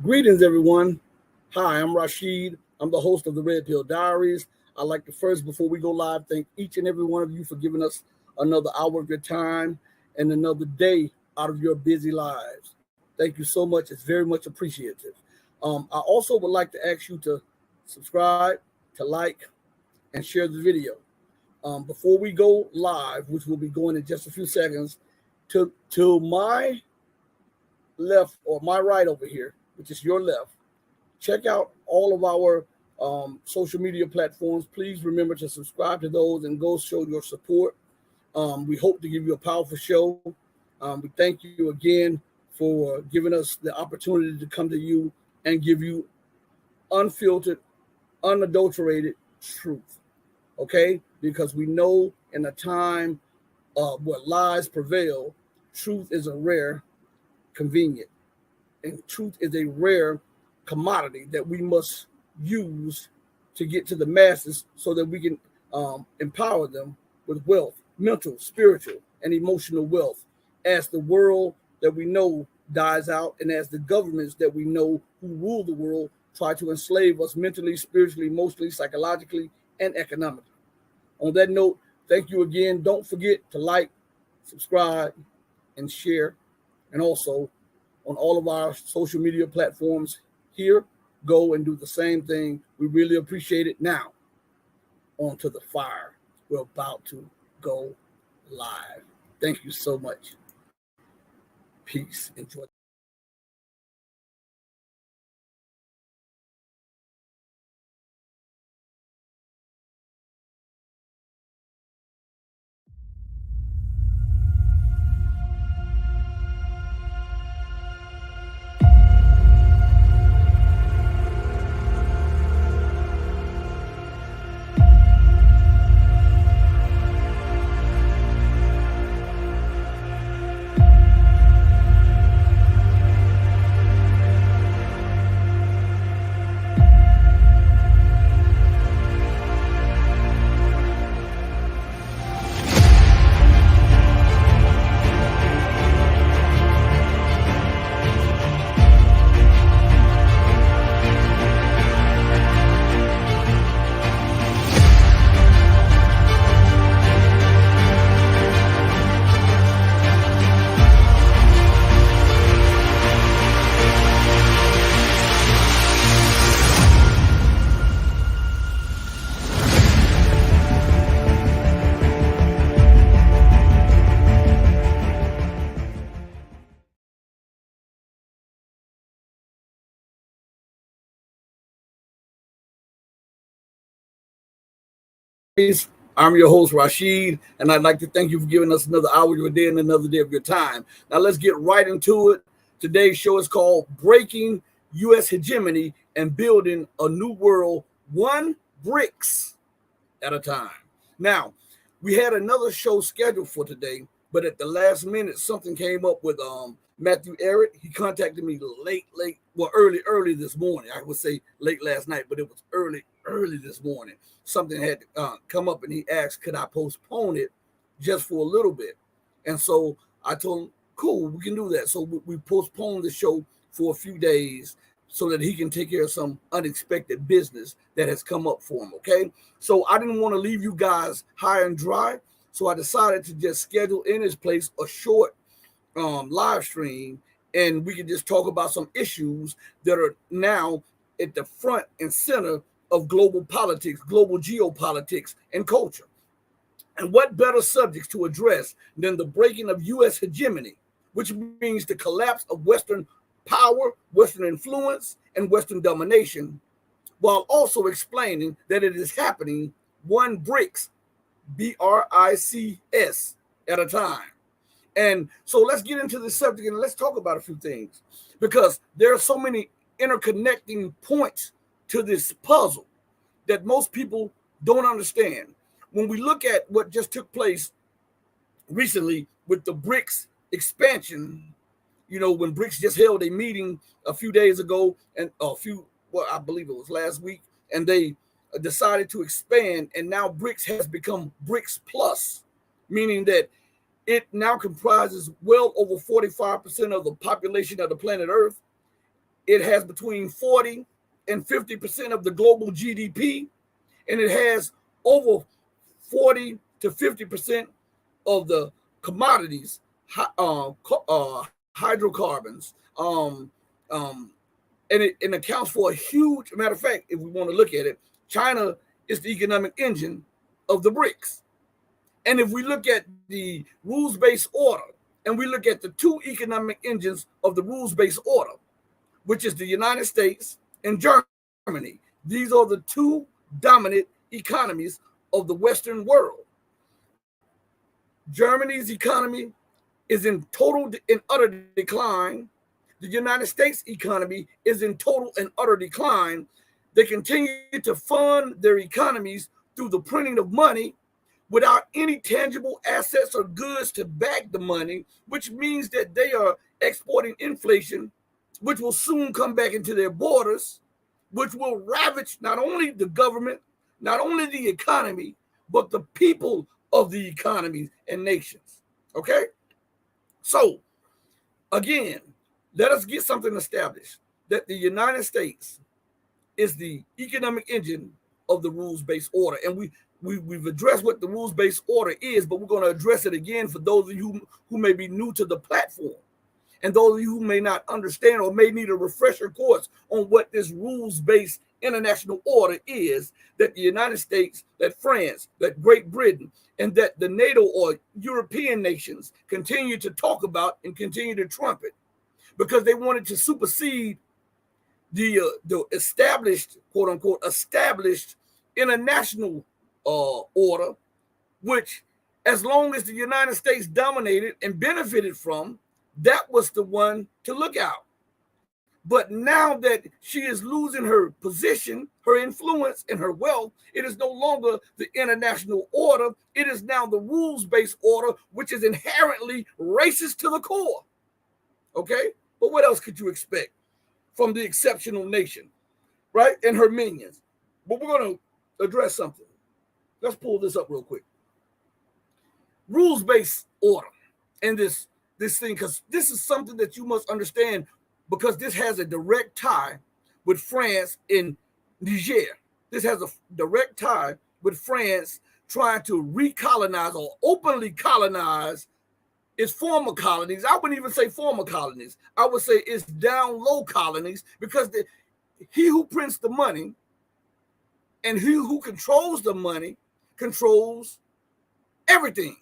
Greetings, everyone. Hi, I'm Rashid. I'm the host of the Red Pill Diaries. I'd like to first, before we go live, thank each and every one of you for giving us another hour of your time and another day out of your busy lives. Thank you so much. It's very much appreciated. I also would like to ask you to subscribe, to like, and share the video. Before we go live, which will be going in just a few seconds, to my left or my right over here, which is your left, check out all of our social media platforms. Please remember to subscribe to those and go show your support. We hope to give you a powerful show. We thank you again for giving us the opportunity to come to you and give you unfiltered, unadulterated truth. Okay? Because we know in a time where lies prevail, truth is a rare, convenient, and truth is a rare commodity that we must use to get to the masses so that we can empower them with wealth, mental, spiritual, and emotional wealth as the world that we know dies out and as the governments that we know who rule the world try to enslave us mentally, spiritually, emotionally, psychologically, and economically. On that note, thank you again. Don't forget to like, subscribe, and share. And also on all of our social media platforms here, go and do the same thing. We really appreciate it. Now, on to the fire. We're about to go live. Thank you so much. Peace. Enjoy. I'm your host, Rashid, and I'd like to thank you for giving us another hour of your day and another day of your time. Now, let's get right into it. Today's show is called Breaking U.S. Hegemony and Building a New World, one BRICS at a time. Now, we had another show scheduled for today, but at the last minute, something came up with Matthew Eric. He contacted me early this morning. I would say late last night, but it was early this morning. Something had come up, and he asked, could I postpone it just for a little bit? And so I told him, cool, we can do that. So we postponed the show for a few days so that he can take care of some unexpected business that has come up for him, okay? So I didn't want to leave you guys high and dry, so I decided to just schedule in his place a short live stream, and we can just talk about some issues that are now at the front and center of global politics, global geopolitics, and culture. And what better subjects to address than the breaking of U.S. hegemony, which means the collapse of Western power, Western influence, and Western domination, while also explaining that it is happening one BRICS, BRICS, at a time. And so let's get into this subject and let's talk about a few things, because there are so many interconnecting points to this puzzle that most people don't understand. When we look at what just took place recently with the BRICS expansion, when BRICS just held a meeting a few days ago, and I believe it was last week, and they decided to expand, and now BRICS has become BRICS Plus, meaning that it now comprises well over 45% of the population of the planet Earth. It has between 40 and 50% of the global GDP, and it has over 40 to 50% of the commodities, hydrocarbons, and it accounts for a huge matter of fact. If we want to look at it, China is the economic engine of the BRICS. And if we look at the rules-based order, and we look at the two economic engines of the rules-based order, which is the United States and Germany, these are the two dominant economies of the Western world. Germany's economy is in total and utter decline. The United States economy is in total and utter decline. They continue to fund their economies through the printing of money without any tangible assets or goods to back the money, which means that they are exporting inflation, which will soon come back into their borders, which will ravage not only the government, not only the economy, but the people of the economies and nations. Okay? So, again, let us get something established that the United States is the economic engine of the rules-based order. And we've addressed what the rules-based order is, but we're going to address it again for those of you who may be new to the platform and those of you who may not understand or may need a refresher course on what this rules-based international order is, that the United States, that France, that Great Britain, and that the NATO or European nations continue to talk about and continue to trumpet, because they wanted to supersede the established, quote unquote, established international order, which, as long as the United States dominated and benefited from, that was the one to look out. But now that she is losing her position, her influence, and her wealth, it is no longer the international order. It is now the rules-based order, which is inherently racist to the core. Okay? But what else could you expect from the exceptional nation, right? And her minions. But we're going to address something. Let's pull this up real quick. Rules-based order and this thing, because this is something that you must understand, because this has a direct tie with France in Niger. This has a direct tie with France trying to recolonize or openly colonize its former colonies. I wouldn't even say former colonies. I would say it's down low colonies, because he who prints the money and he who controls the money controls everything.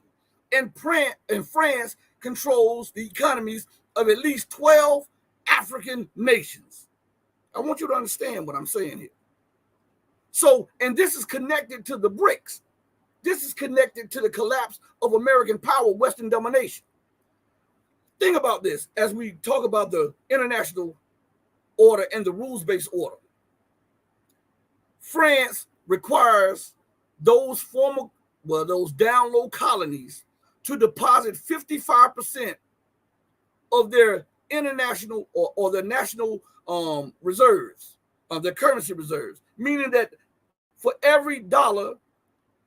And France controls the economies of at least 12 African nations. I want you to understand what I'm saying here. So, and this is connected to the BRICS. This is connected to the collapse of American power, Western domination. Think about this as we talk about the international order and the rules-based order. France requires those those down low colonies to deposit 55% of their international or their national reserves, of their currency reserves, meaning that for every dollar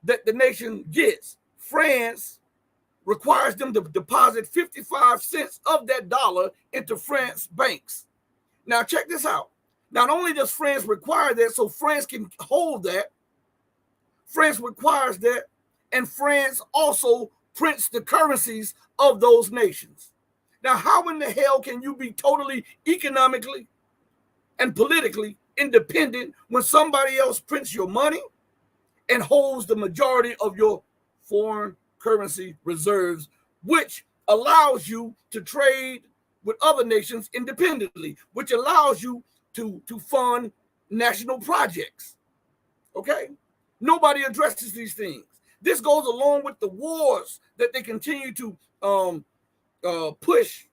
that the nation gets, France requires them to deposit 55 cents of that dollar into France banks. Now, check this out. Not only does France require that, so France can hold that, France requires that, and France also prints the currencies of those nations. Now, how in the hell can you be totally economically and politically independent when somebody else prints your money and holds the majority of your foreign currency reserves, which allows you to trade with other nations independently, which allows you to fund national projects? Okay? Nobody addresses these things. This goes along with the wars that they continue to push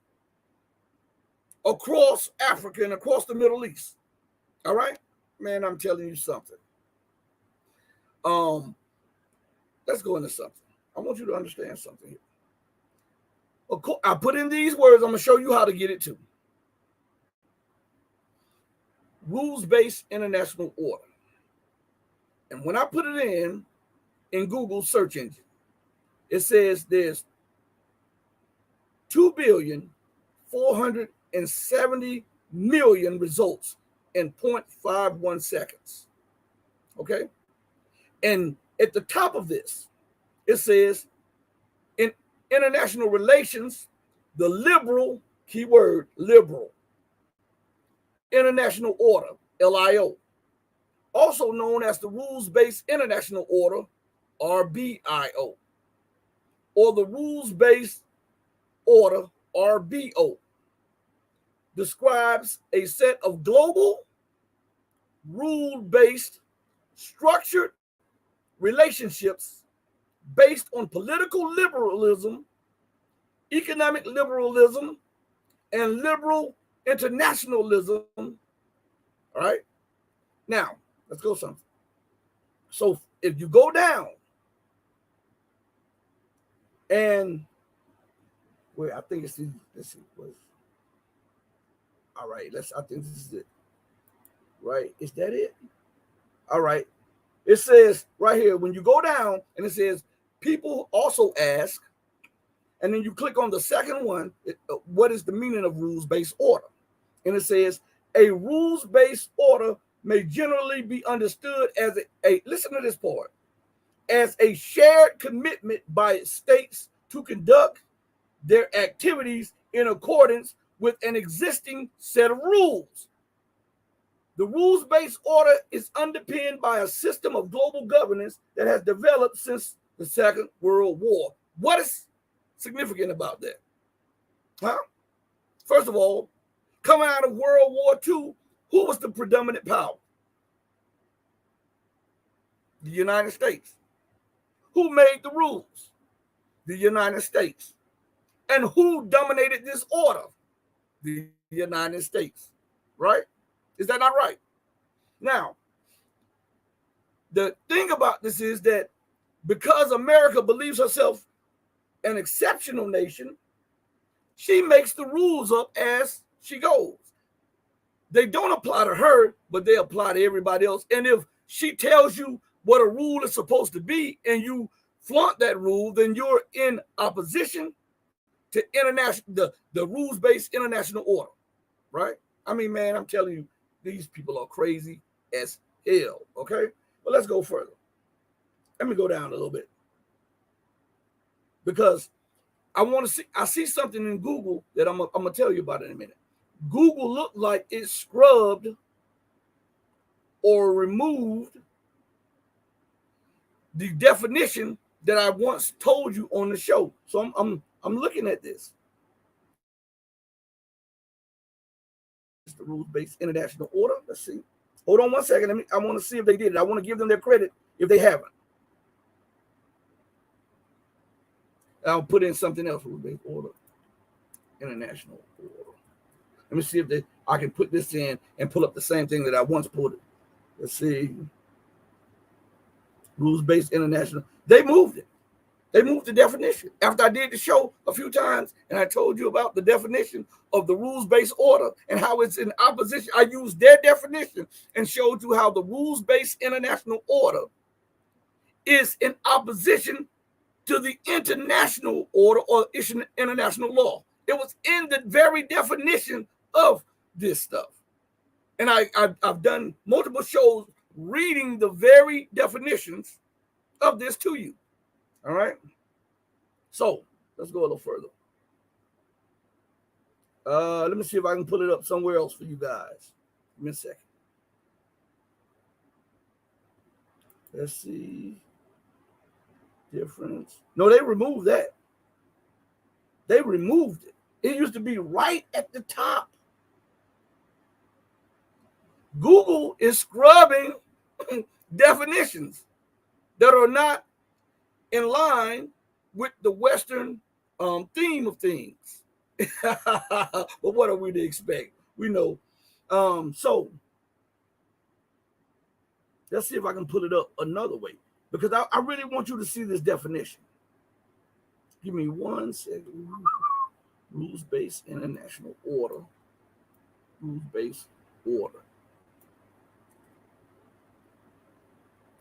across Africa and across the Middle East. All right? Man, I'm telling you something. Let's go into something. I want you to understand something here. I put in these words. I'm going to show you how to get it too. Rules-based international order. And when I put it in Google search engine, it says there's 2,470 million results in 0.51 seconds. Okay? And at the top of this, it says, in international relations, the liberal, keyword, liberal, international order, LIO, also known as the rules-based international order, RBIO, or the rules-based order, RBO, describes a set of global, rule-based, structured relationships based on political liberalism, economic liberalism, and liberal internationalism. All right? Now, let's go something. So if you go down and wait, I think it's let's see. All right, I think this is it. Right? Is that it? All right. It says right here, when you go down and it says, people also ask, and then you click on the second one, what is the meaning of rules-based order? And it says, a rules-based order may generally be understood as listen to this part, as a shared commitment by states to conduct their activities in accordance with an existing set of rules. The rules-based order is underpinned by a system of global governance that has developed since the Second World War. What is significant about that? Huh? First of all, coming out of World War II, who was the predominant power? The United States. Who made the rules? The United States. And who dominated this order? The United States. Right? Is that not right? Now, the thing about this is that because America believes herself an exceptional nation, she makes the rules up as she goes. They don't apply to her, but they apply to everybody else. And if she tells you what a rule is supposed to be and you flaunt that rule, then you're in opposition to the rules-based international order, right? I mean, man, I'm telling you, these people are crazy as hell, okay? But let's go further. Let me go down a little bit. Because I see something in Google that I'm going to tell you about in a minute. Google looked like it scrubbed or removed the definition that I once told you on the show. So I'm looking at this. It's the rules-based international order. Let's see. Hold on one second. I want to see if they did it. I want to give them their credit if they haven't. I'll put in something else. Rules-based order, international order. Let me see if I can put this in and pull up the same thing that I once put it. Let's see. Rules-based international. They moved it. They moved the definition. After I did the show a few times and I told you about the definition of the rules-based order and how it's in opposition, I used their definition and showed you how the rules-based international order is in opposition to the international order or international law. It was in the very definition of this stuff. And I've done multiple shows reading the very definitions of this to you. All right. So let's go a little further. Let me see if I can pull it up somewhere else for you guys. Give me a second. Let's see. Difference. No, they removed that. They removed it. It used to be right at the top. Google is scrubbing definitions that are not in line with the Western theme of things. But what are we to expect? We know. So let's see if I can put it up another way, because I really want you to see this definition. Give me 1 second. Rules-based international order. Rules-based order.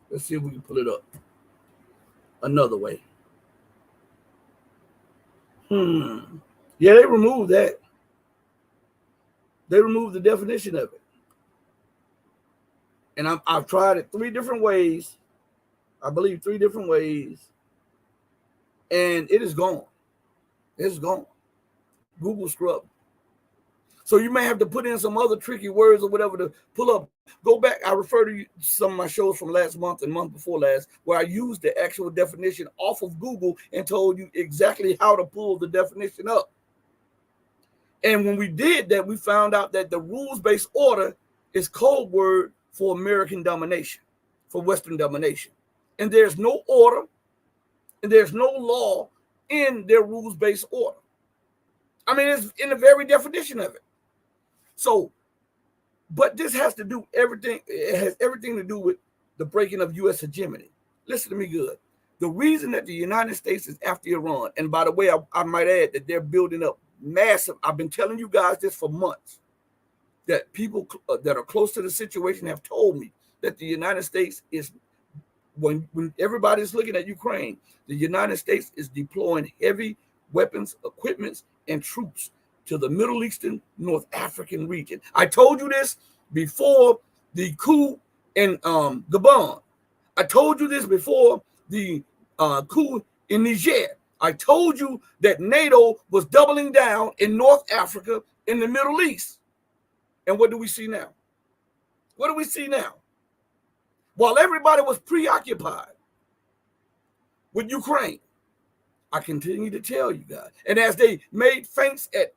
Let's see if we can pull it up another way. Yeah, they removed that. They removed the definition of it. And I've tried it 3 different ways. I believe 3 different ways. And it is gone. It's gone. Google scrub. So you may have to put in some other tricky words or whatever to pull up. Go back. I refer to some of my shows from last month and month before last, where I used the actual definition off of Google and told you exactly how to pull the definition up. And when we did that, we found out that the rules-based order is code word for American domination, for Western domination. And there's no order and there's no law in their rules-based order. I mean, it's in the very definition of it. So, but this has to do everything. It has everything to do with the breaking of U.S. hegemony. Listen to me good. The reason that the United States is after Iran, and by the way, I might add that they're building up massive. I've been telling you guys this for months, that people that are close to the situation have told me that the United States is, when everybody's looking at Ukraine, the United States is deploying heavy weapons, equipments, and troops to the Middle Eastern, North African region. I told you this before the coup in Gabon. I told you this before the coup in Niger. I told you that NATO was doubling down in North Africa, in the Middle East. And what do we see now? What do we see now? While everybody was preoccupied with Ukraine, I continue to tell you guys. And as they made feints at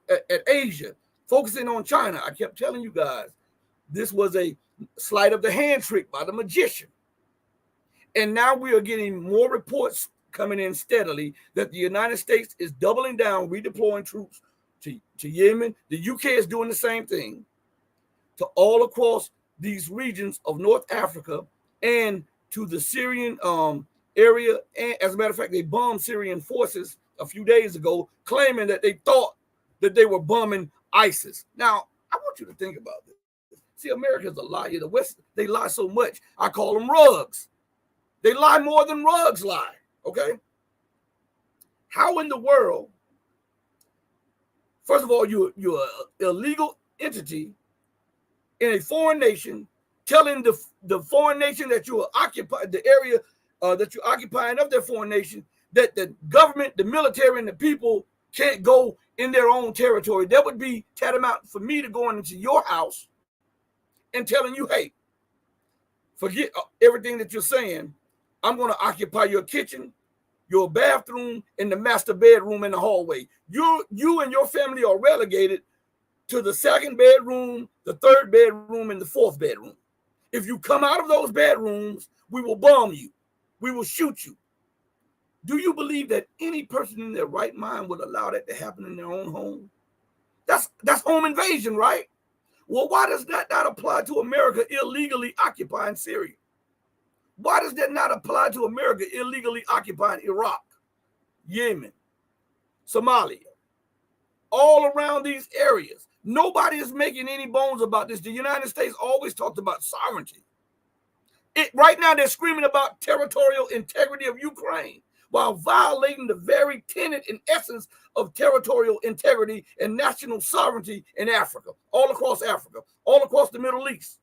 Asia, focusing on China, I kept telling you guys, this was a sleight of the hand trick by the magician. And now we are getting more reports coming in steadily that the United States is doubling down, redeploying troops to Yemen. The UK is doing the same thing to all across these regions of North Africa and to the Syrian area. And as a matter of fact, they bombed Syrian forces a few days ago, claiming that they thought that they were bombing ISIS. Now, I want you to think about this. See, America's a liar. The West, they lie so much. I call them rugs. They lie more than rugs lie, okay? How in the world, first of all, you're an illegal entity in a foreign nation, telling the foreign nation that you are occupied, the area that you're occupying of their foreign nation, that the government, the military, and the people can't go in their own territory. That would be tantamount for me to going into your house and telling you, hey, forget everything that you're saying. I'm going to occupy your kitchen, your bathroom, and the master bedroom in the hallway. You and your family are relegated to the 2nd bedroom, the 3rd bedroom, and the 4th bedroom. If you come out of those bedrooms, we will bomb you. We will shoot you. Do you believe that any person in their right mind would allow that to happen in their own home? That's home invasion, right? Well, why does that not apply to America illegally occupying Syria? Why does that not apply to America illegally occupying Iraq, Yemen, Somalia, all around these areas? Nobody is making any bones about this. The United States always talked about sovereignty. Right now, they're screaming about territorial integrity of Ukraine while violating the very tenet and essence of territorial integrity and national sovereignty in Africa, all across the Middle East.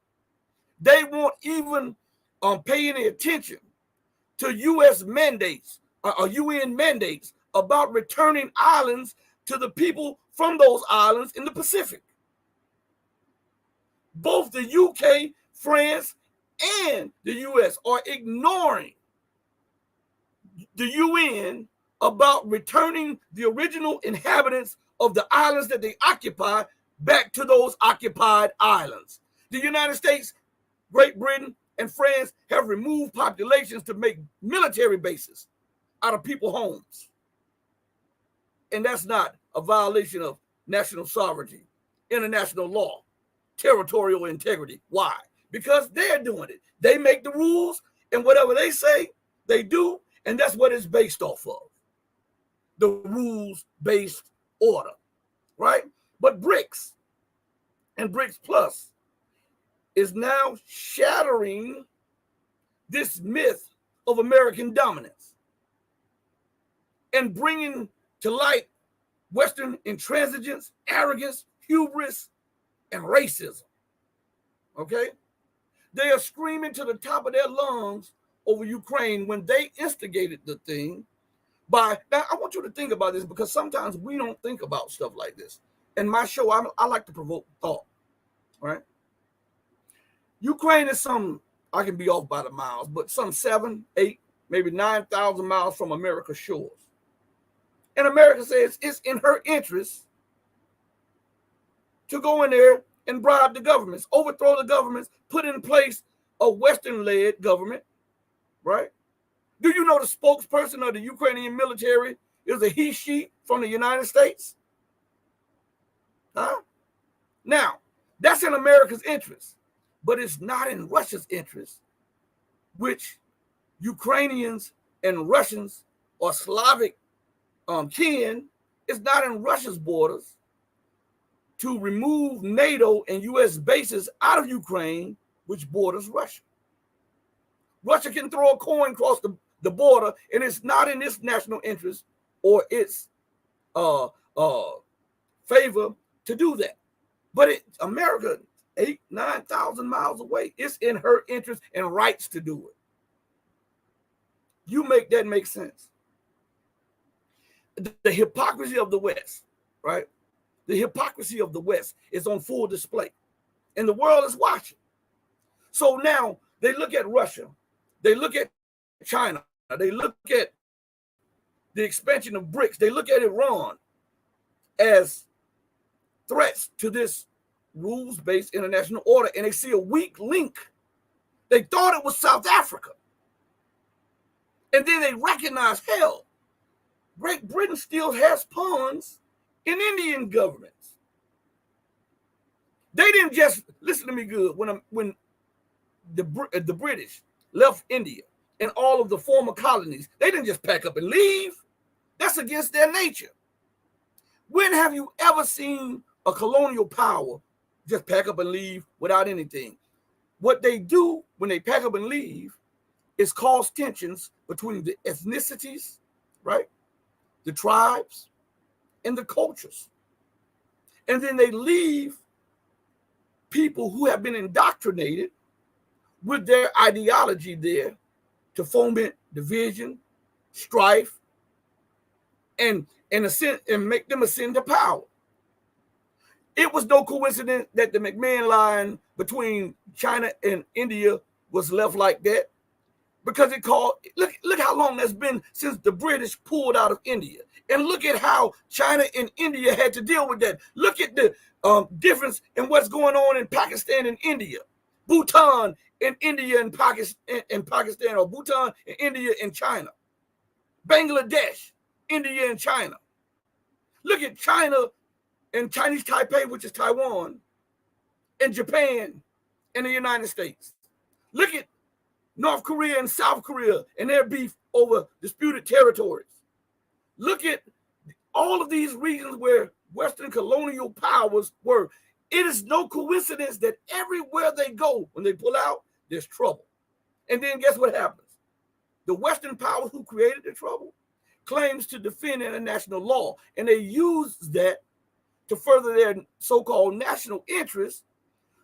They won't even pay any attention to U.S. mandates or UN mandates about returning islands to the people from those islands in the Pacific. Both the UK, France, and the U.S. are ignoring the UN about returning the original inhabitants of the islands that they occupy back to those occupied islands. The United States, Great Britain, and France have removed populations to make military bases out of people's homes. And that's not a violation of national sovereignty, international law, territorial integrity. Why? Because they're doing it. They make the rules, and whatever they say, they do, and that's what it's based off of. The rules-based order, right? But BRICS and BRICS Plus is now shattering this myth of American dominance and bringing to light Western intransigence, arrogance, hubris, and racism. Okay? They are screaming to the top of their lungs over Ukraine when they instigated the thing. Now, I want you to think about this, because sometimes we don't think about stuff like this. In my show, I like to provoke thought, right? Ukraine is I can be off by the miles, but some 7, 8, maybe 9,000 miles from America's shores. And America says it's in her interest to go in there and bribe the governments, overthrow the governments, put in place a Western-led government, right? Do you know the spokesperson of the Ukrainian military is a he/she from the United States? Huh? Now, that's in America's interest, but it's not in Russia's interest, which Ukrainians and Russians or Slavic kin is not in Russia's borders to remove NATO and U.S. bases out of Ukraine, which borders Russia. Russia can throw a coin across the border, and it's not in its national interest or its favor to do that. But America, 8,000, 9,000 miles away, it's in her interest and rights to do it. You make that make sense. The hypocrisy of the West, right? The hypocrisy of the West is on full display, and the world is watching. So now they look at Russia, they look at China, they look at the expansion of BRICS, they look at Iran as threats to this rules-based international order, and they see a weak link. They thought it was South Africa. And then they recognize, hell, Great Britain still has pawns in Indian governments. They didn't just, listen to me good, when the British left India and all of the former colonies, they didn't just pack up and leave. That's against their nature. When have you ever seen a colonial power just pack up and leave without anything? What they do when they pack up and leave is cause tensions between the ethnicities, right? The tribes and the cultures. And then they leave people who have been indoctrinated with their ideology there to foment division, strife, and make them ascend to power. It was no coincidence that the McMahon line between China and India was left like that, because look how long that's been since the British pulled out of India, and look at how China and India had to deal with that. Look at the difference in what's going on in Pakistan and India, Bhutan and India and Pakistan, or Bhutan and India and China, Bangladesh, India and China. Look at China and Chinese Taipei, which is Taiwan, and Japan and the United States. Look at North Korea and South Korea and their beef over disputed territories. Look at all of these regions where Western colonial powers were. It is no coincidence that everywhere they go, when they pull out, there's trouble. And then guess what happens? The Western powers who created the trouble claims to defend international law, and they use that to further their so-called national interests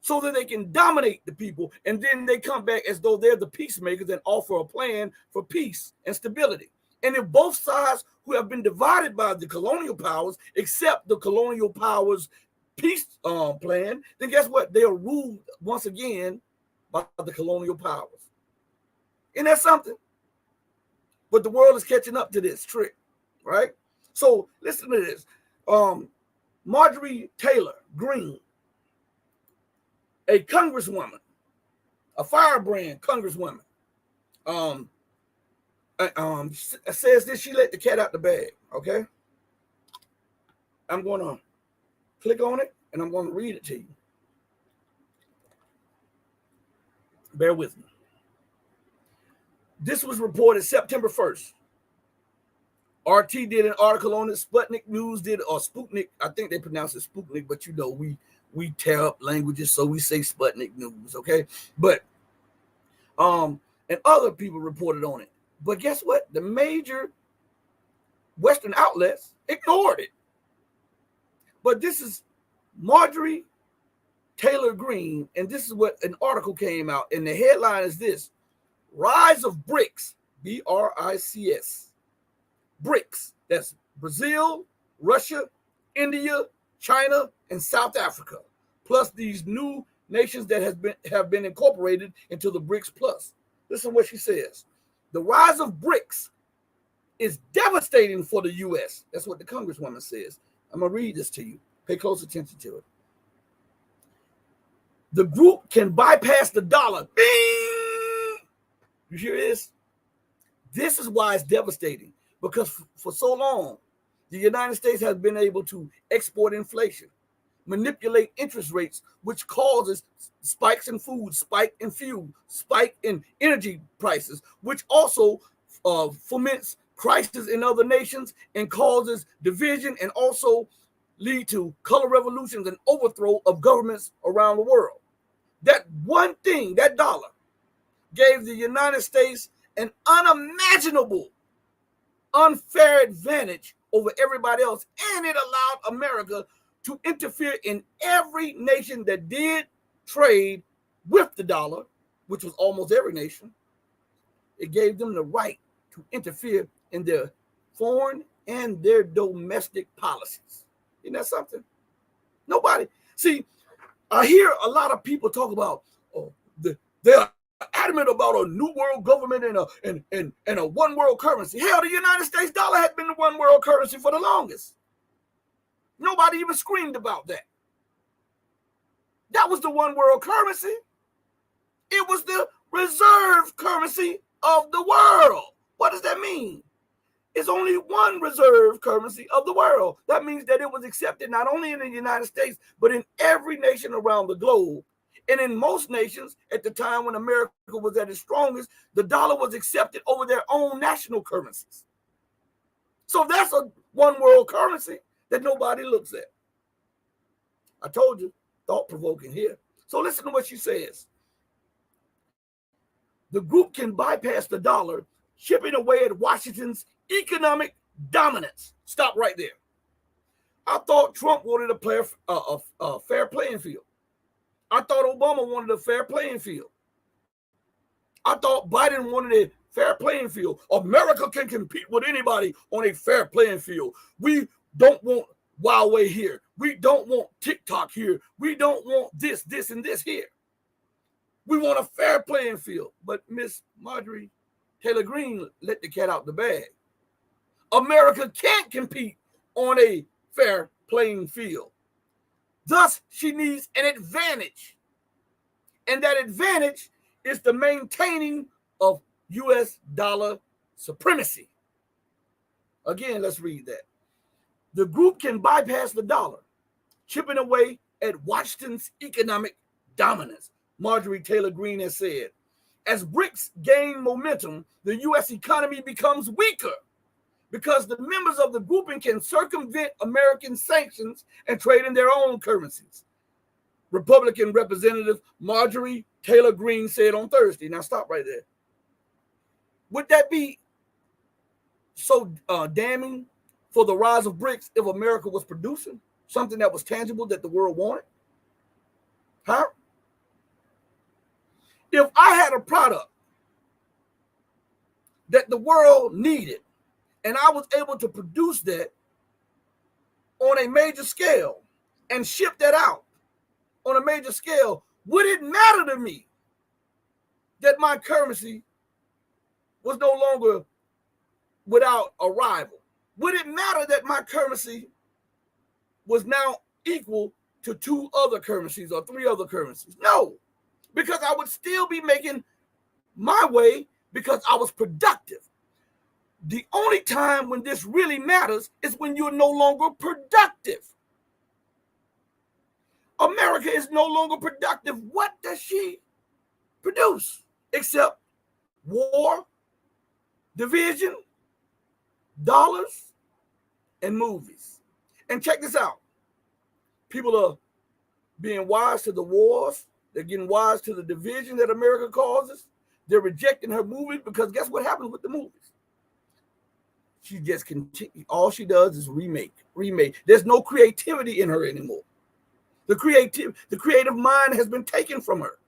so that they can dominate the people, and then they come back as though they're the peacemakers and offer a plan for peace and stability. And if both sides who have been divided by the colonial powers accept the colonial powers' peace plan, then guess what? They are ruled once again by the colonial powers. Isn't that something? But the world is catching up to this trick, right? So listen to this. Marjorie Taylor Greene, a congresswoman, a firebrand congresswoman, says this. She let the cat out the bag, okay? I'm going to click on it, and I'm going to read it to you. Bear with me. This was reported September 1st. RT did an article on it. Sputnik News did, or Sputnik, I think they pronounce it Sputnik, but you know, we tear up languages, so we say Sputnik News, okay? But, and other people reported on it. But guess what? The major Western outlets ignored it. But this is Marjorie Taylor Green, and this is what an article came out, and the headline is this: Rise of BRICS, BRICS. BRICS, that's Brazil, Russia, India, China, and South Africa, plus these new nations that have been incorporated into the BRICS plus. Listen to what she says. The rise of BRICS is devastating for the U.S. That's what the Congresswoman says. I'm going to read this to you. Pay close attention to it. The group can bypass the dollar. Bing! You hear this? This is why it's devastating, because for so long, the United States has been able to export inflation, manipulate interest rates, which causes spikes in food, spike in fuel, spike in energy prices, which also foments crisis in other nations and causes division, and also lead to color revolutions and overthrow of governments around the world. That one thing, that dollar, gave the United States an unimaginable, unfair advantage over everybody else, and it allowed America to interfere in every nation that did trade with the dollar, which was almost every nation. It gave them the right to interfere in their foreign and their domestic policies. Isn't that something? Nobody. See, I hear a lot of people talk about they're adamant about a new world government and a one world currency. Hell, the United States dollar has been the one world currency for the longest. Nobody even screamed about that. That was the one world currency. It was the reserve currency of the world. What does that mean? It's only one reserve currency of the world. That means that it was accepted not only in the United States, but in every nation around the globe. And in most nations, at the time when America was at its strongest, the dollar was accepted over their own national currencies. So that's a one world currency that nobody looks at. I told you, thought-provoking here. So listen to what she says. The group can bypass the dollar, chipping away at Washington's economic dominance. Stop right there. I thought Trump wanted a fair playing field. I thought Obama wanted a fair playing field. I thought Biden wanted a fair playing field. America can compete with anybody on a fair playing field. We don't want Huawei here. We don't want TikTok here. We don't want this, and this here. We want a fair playing field. But Miss Marjorie Taylor Greene let the cat out the bag. America can't compete on a fair playing field. Thus, she needs an advantage. And that advantage is the maintaining of U.S. dollar supremacy. Again, let's read that. The group can bypass the dollar, chipping away at Washington's economic dominance, Marjorie Taylor Greene has said. As BRICS gain momentum, the U.S. economy becomes weaker because the members of the grouping can circumvent American sanctions and trade in their own currencies. Republican Representative Marjorie Taylor Greene said on Thursday. Now stop right there. Would that be so damning for the rise of BRICS if America was producing something that was tangible that the world wanted? Huh? If I had a product that the world needed and I was able to produce that on a major scale and ship that out on a major scale, would it matter to me that my currency was no longer without a rival? Would it matter that my currency was now equal to 2 other currencies or 3 other currencies? No, because I would still be making my way because I was productive. The only time when this really matters is when you're no longer productive. America is no longer productive. What does she produce except war, division, dollars, and movies? And check this out. People are being wise to the wars. They're getting wise to the division that America causes. They're rejecting her movies because guess what happens with the movies? She just continues. All she does is remake. There's no creativity in her anymore. The creative mind has been taken from her.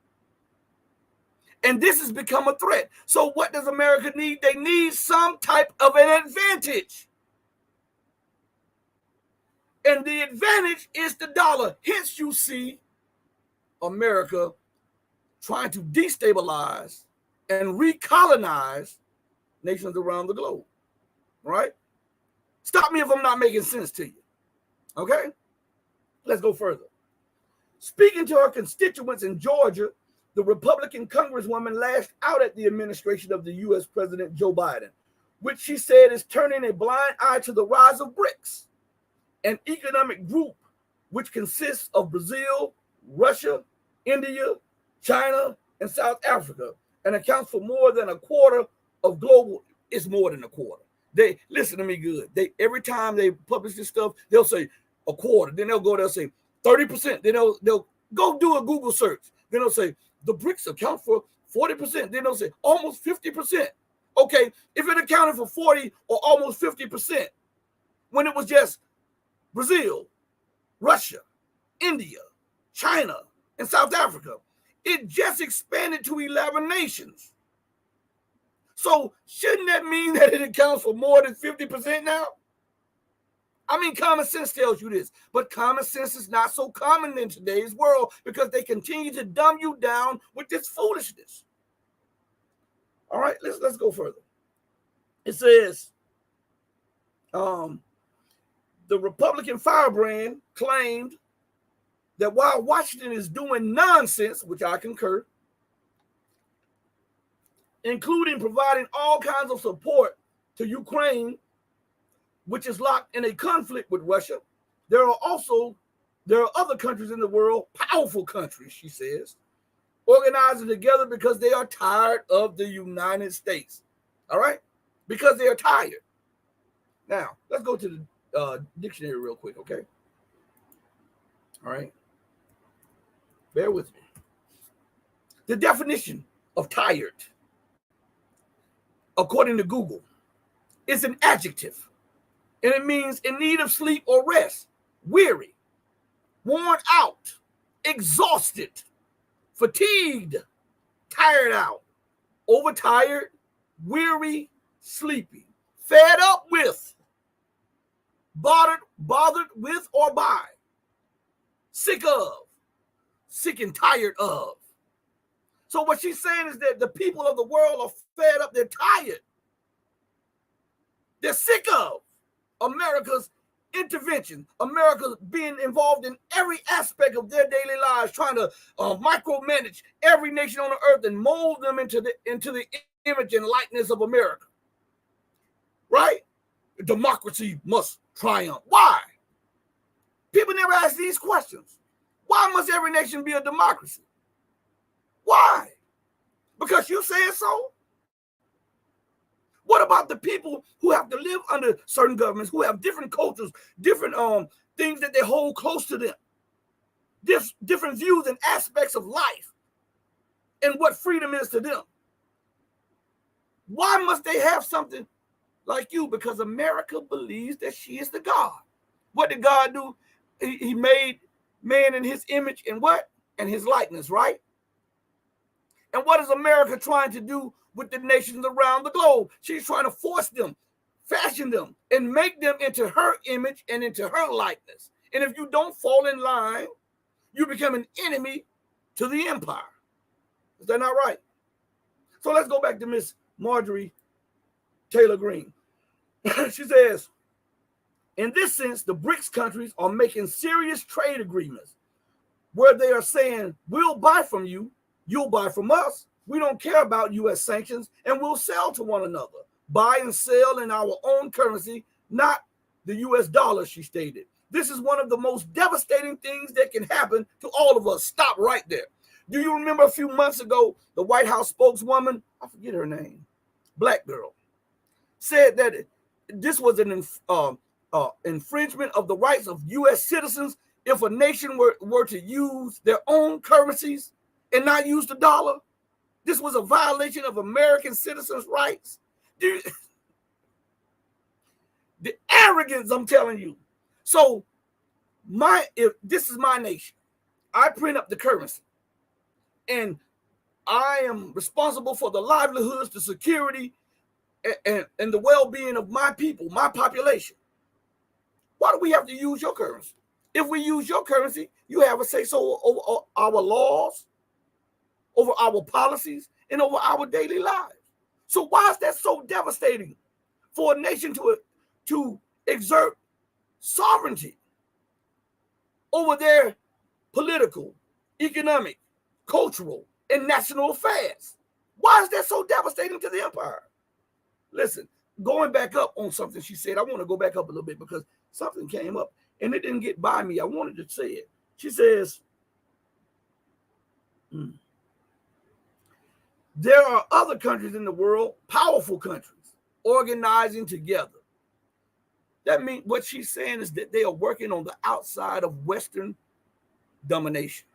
And this has become a threat. So what does America need? They need some type of an advantage. And the advantage is the dollar. Hence, you see America trying to destabilize and recolonize nations around the globe. Right? Stop me if I'm not making sense to you. Okay? Let's go further. Speaking to her constituents in Georgia, the Republican Congresswoman lashed out at the administration of the U.S. President Joe Biden, which she said is turning a blind eye to the rise of BRICS, an economic group which consists of Brazil, Russia, India, China, and South Africa, and accounts for more than a quarter of global. It's more than a quarter. They listen to me good. Every time they publish this stuff, they'll say a quarter. Then they'll say 30%. Then they'll go do a Google search. Then they'll say the BRICS account for 40%. Then they'll say almost 50%. Okay, if it accounted for 40 or almost 50%, when it was just Brazil, Russia, India, China, and South Africa, it just expanded to 11 nations. So shouldn't that mean that it accounts for more than 50% now? I mean, common sense tells you this, but common sense is not so common in today's world because they continue to dumb you down with this foolishness. All right, let's go further. It says, the Republican firebrand claimed that while Washington is doing nonsense, which I concur, including providing all kinds of support to Ukraine, which is locked in a conflict with Russia, there are other countries in the world, powerful countries, she says, organizing together because they are tired of the United States. All right? Because they are tired. Now, let's go to the dictionary real quick, okay? All right? Bear with me. The definition of tired, according to Google, is an adjective. And it means in need of sleep or rest, weary, worn out, exhausted, fatigued, tired out, overtired, weary, sleepy, fed up with, bothered with or by, sick of, sick and tired of. So what she's saying is that the people of the world are fed up, they're tired. They're sick of America's intervention, America being involved in every aspect of their daily lives, trying to micromanage every nation on the earth and mold them into the image and likeness of America. Right? Democracy must triumph. Why? People never ask these questions. Why must every nation be a democracy? Why? Because you said so? What about the people who have to live under certain governments, who have different cultures, different things that they hold close to them, different views and aspects of life and what freedom is to them? Why must they have something like you? Because America believes that she is the God. What did God do? He made man in his image and what? And his likeness, right? And what is America trying to do with the nations around the globe? She's trying to force them, fashion them, and make them into her image and into her likeness. And if you don't fall in line, you become an enemy to the empire. Is that not right? So let's go back to Miss Marjorie Taylor Greene. She says, in this sense, the BRICS countries are making serious trade agreements where they are saying, we'll buy from you, you'll buy from us. We don't care about U.S. sanctions, and we'll sell to one another, buy and sell in our own currency, not the U.S. dollar, she stated. This is one of the most devastating things that can happen to all of us. Stop right there. Do you remember a few months ago, the White House spokeswoman, I forget her name, black girl, said that this was an infringement of the rights of U.S. citizens if a nation were to use their own currencies and not use the dollar. This was a violation of American citizens' rights. The arrogance, I'm telling you. So if this is my nation, I print up the currency, and I am responsible for the livelihoods, the security, and the well-being of my people, my population. Why do we have to use your currency? If we use your currency, you have a say-so over our laws, over our policies, and over our daily lives. So why is that so devastating for a nation to exert sovereignty over their political, economic, cultural, and national affairs? Why is that so devastating to the empire? Listen, going back up on something she said, I want to go back up a little bit because something came up and it didn't get by me. I wanted to say it. She says, there are other countries in the world, powerful countries, organizing together. That means what she's saying is that they are working on the outside of Western domination,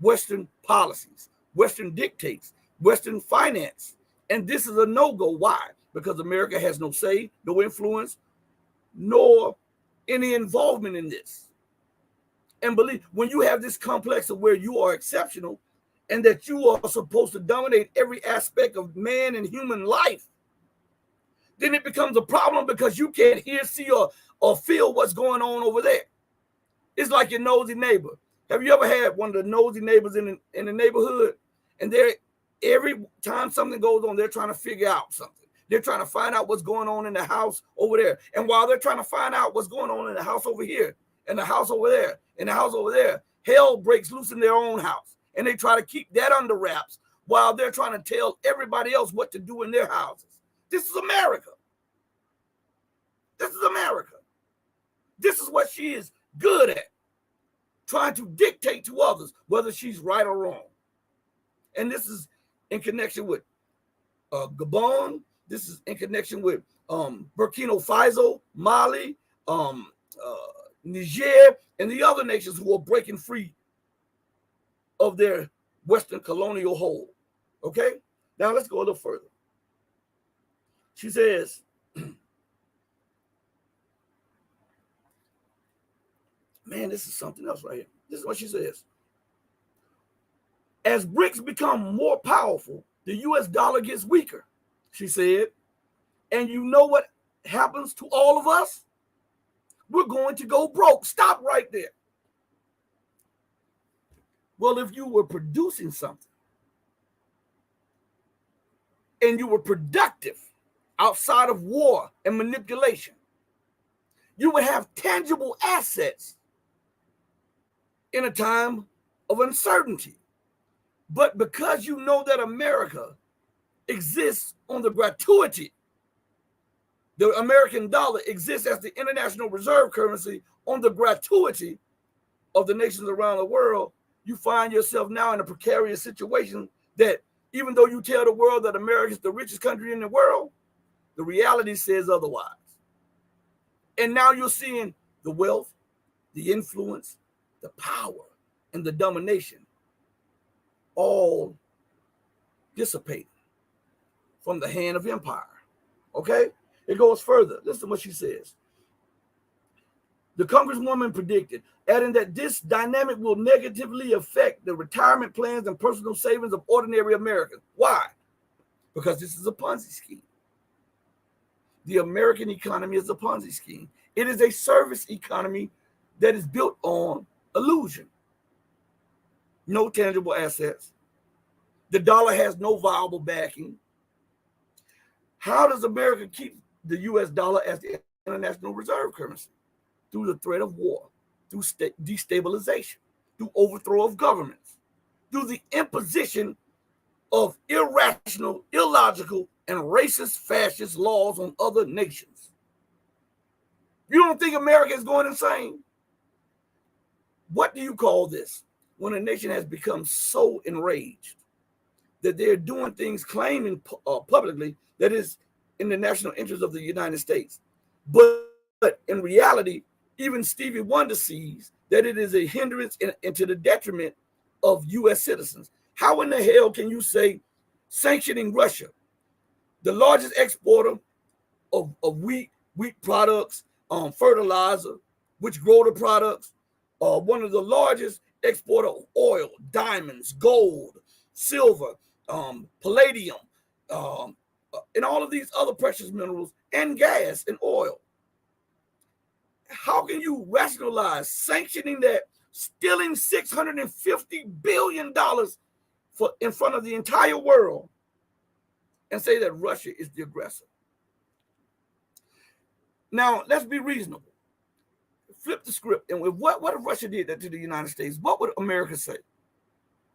Western policies, Western dictates, Western finance. And this is a no-go. Why? Because America has no say, no influence, nor any involvement in this. And believe, when you have this complex of where you are exceptional and that you are supposed to dominate every aspect of man and human life, then it becomes a problem because you can't hear, see, or feel what's going on over there. It's like your nosy neighbor. Have you ever had one of the nosy neighbors in the neighborhood? And they're, every time something goes on, they're trying to figure out something. They're trying to find out what's going on in the house over there. And while they're trying to find out what's going on in the house over here, and the house over there, and the house over there, hell breaks loose in their own house. And they try to keep that under wraps while they're trying to tell everybody else what to do in their houses. This is America. This is America. This is what she is good at, trying to dictate to others whether she's right or wrong. And this is in connection with Gabon. This is in connection with Burkina Faso, Mali, Niger, and the other nations who are breaking free of their Western colonial hold. Okay? Now let's go a little further. She says, man, this is something else right here. This is what she says. As BRICS become more powerful, the US dollar gets weaker, she said. And you know what happens to all of us? We're going to go broke. Stop right there. Well, if you were producing something and you were productive outside of war and manipulation, you would have tangible assets in a time of uncertainty. But because you know that America exists on the gratuity, the American dollar exists as the international reserve currency on the gratuity of the nations around the world, you find yourself now in a precarious situation that even though you tell the world that America is the richest country in the world, the reality says otherwise. And now you're seeing the wealth, the influence, the power, and the domination all dissipate from the hand of empire. Okay? It goes further. Listen to what she says. The Congresswoman predicted, adding that this dynamic will negatively affect the retirement plans and personal savings of ordinary Americans. Why? Because this is a Ponzi scheme. The American economy is a Ponzi scheme. It is a service economy that is built on illusion. No tangible assets. The dollar has no viable backing. How does America keep the US dollar as the international reserve currency? Through the threat of war, through destabilization, through overthrow of governments, through the imposition of irrational, illogical, and racist, fascist laws on other nations. You don't think America is going insane? What do you call this? When a nation has become so enraged that they're doing things claiming publicly that is in the national interest of the United States. But in reality, even Stevie Wonder sees that it is a hindrance and to the detriment of U.S. citizens. How in the hell can you say sanctioning Russia, the largest exporter of wheat products, fertilizer, which grow the products, one of the largest exporter of oil, diamonds, gold, silver, palladium, and all of these other precious minerals, and gas and oil. How can you rationalize sanctioning that, stealing $650 billion in front of the entire world, and say that Russia is the aggressor? Now, let's be reasonable. Flip the script. And what if Russia did that to the United States? What would America say?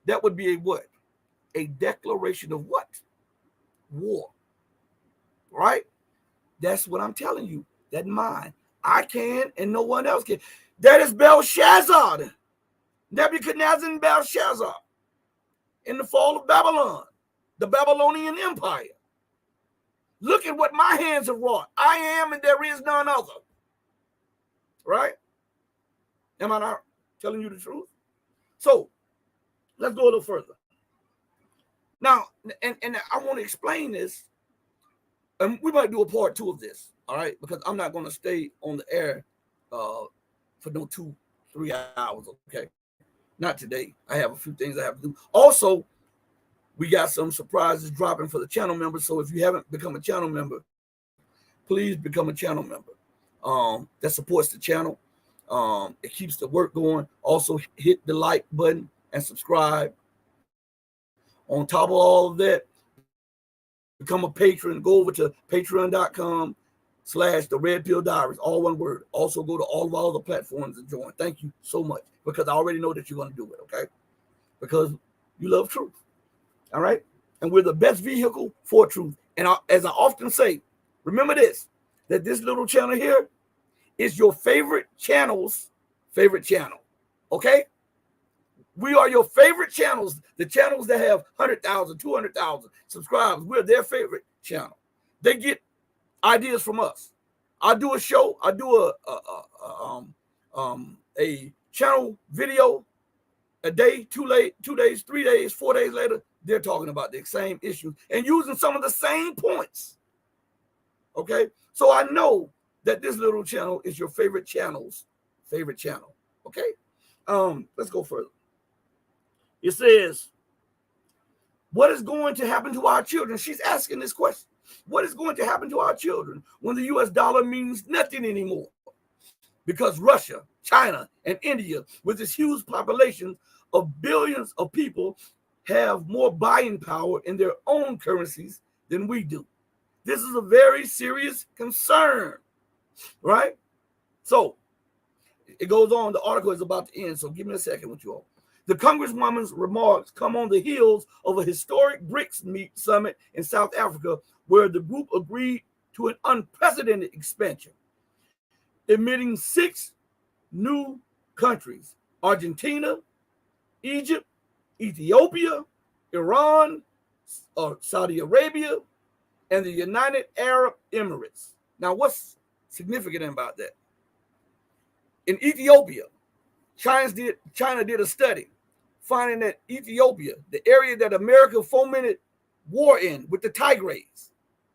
That would be a what? A declaration of what? War. Right? That's what I'm telling you. That mine. I can and no one else can. That is Belshazzar. Nebuchadnezzar and Belshazzar in the fall of Babylon, the Babylonian Empire. Look at what my hands have wrought. I am and there is none other. Right? Am I not telling you the truth? So let's go a little further. Now, and I want to explain this, and we might do a part 2 of this, all right? Because I'm not going to stay on the air for no 2-3 hours, okay? Not today. I have a few things I have to do. Also, we got some surprises dropping for the channel members. So if you haven't become a channel member, please become a channel member. That supports the channel. It keeps the work going. Also, hit the like button and subscribe. On top of all of that, become a patron. Go over to patreon.com/the Red Pill Diaries, all one word. Also, go to all of our other platforms and join. Thank you so much, because I already know that you're going to do it, okay? Because you love truth, all right? And we're the best vehicle for truth. And as I often say, remember this, that this little channel here is your favorite channel's favorite channel, okay? We are your favorite channels, the channels that have 100,000, 200,000 subscribers. We're their favorite channel. They get ideas from us. I do a show. I do a channel video a day, 2 days, 3 days, 4 days later. They're talking about the same issues and using some of the same points. Okay, so I know that this little channel is your favorite channel's favorite channel. Okay, let's go further. It says, what is going to happen to our children? She's asking this question. What is going to happen to our children when the US dollar means nothing anymore? Because Russia, China, and India, with its huge population of billions of people, have more buying power in their own currencies than we do. This is a very serious concern, right? So it goes on. The article is about to end, so give me a second with you all. The Congresswoman's remarks come on the heels of a historic BRICS summit in South Africa, where the group agreed to an unprecedented expansion, admitting 6 new countries: Argentina, Egypt, Ethiopia, Iran, Saudi Arabia, and the United Arab Emirates. Now, what's significant about that? In Ethiopia, China did a study finding that Ethiopia, the area that America fomented war in with the Tigrays,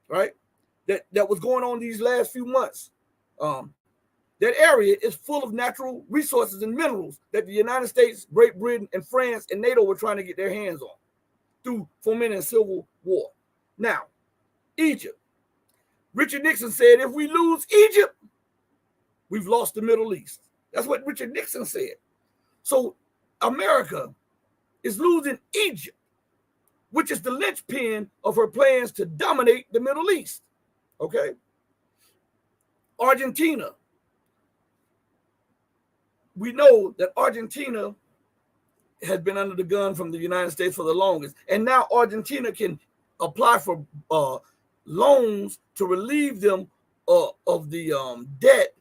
right, that was going on these last few months, that area is full of natural resources and minerals that the United States, Great Britain, and France and NATO were trying to get their hands on through fomenting a civil war. Now, Egypt. Richard Nixon said, if we lose Egypt, we've lost the Middle East. That's what Richard Nixon said. So America is losing Egypt, which is the linchpin of her plans to dominate the Middle East. Okay? Argentina. We know that Argentina has been under the gun from the United States for the longest. And now Argentina can apply for loans to relieve them of the debt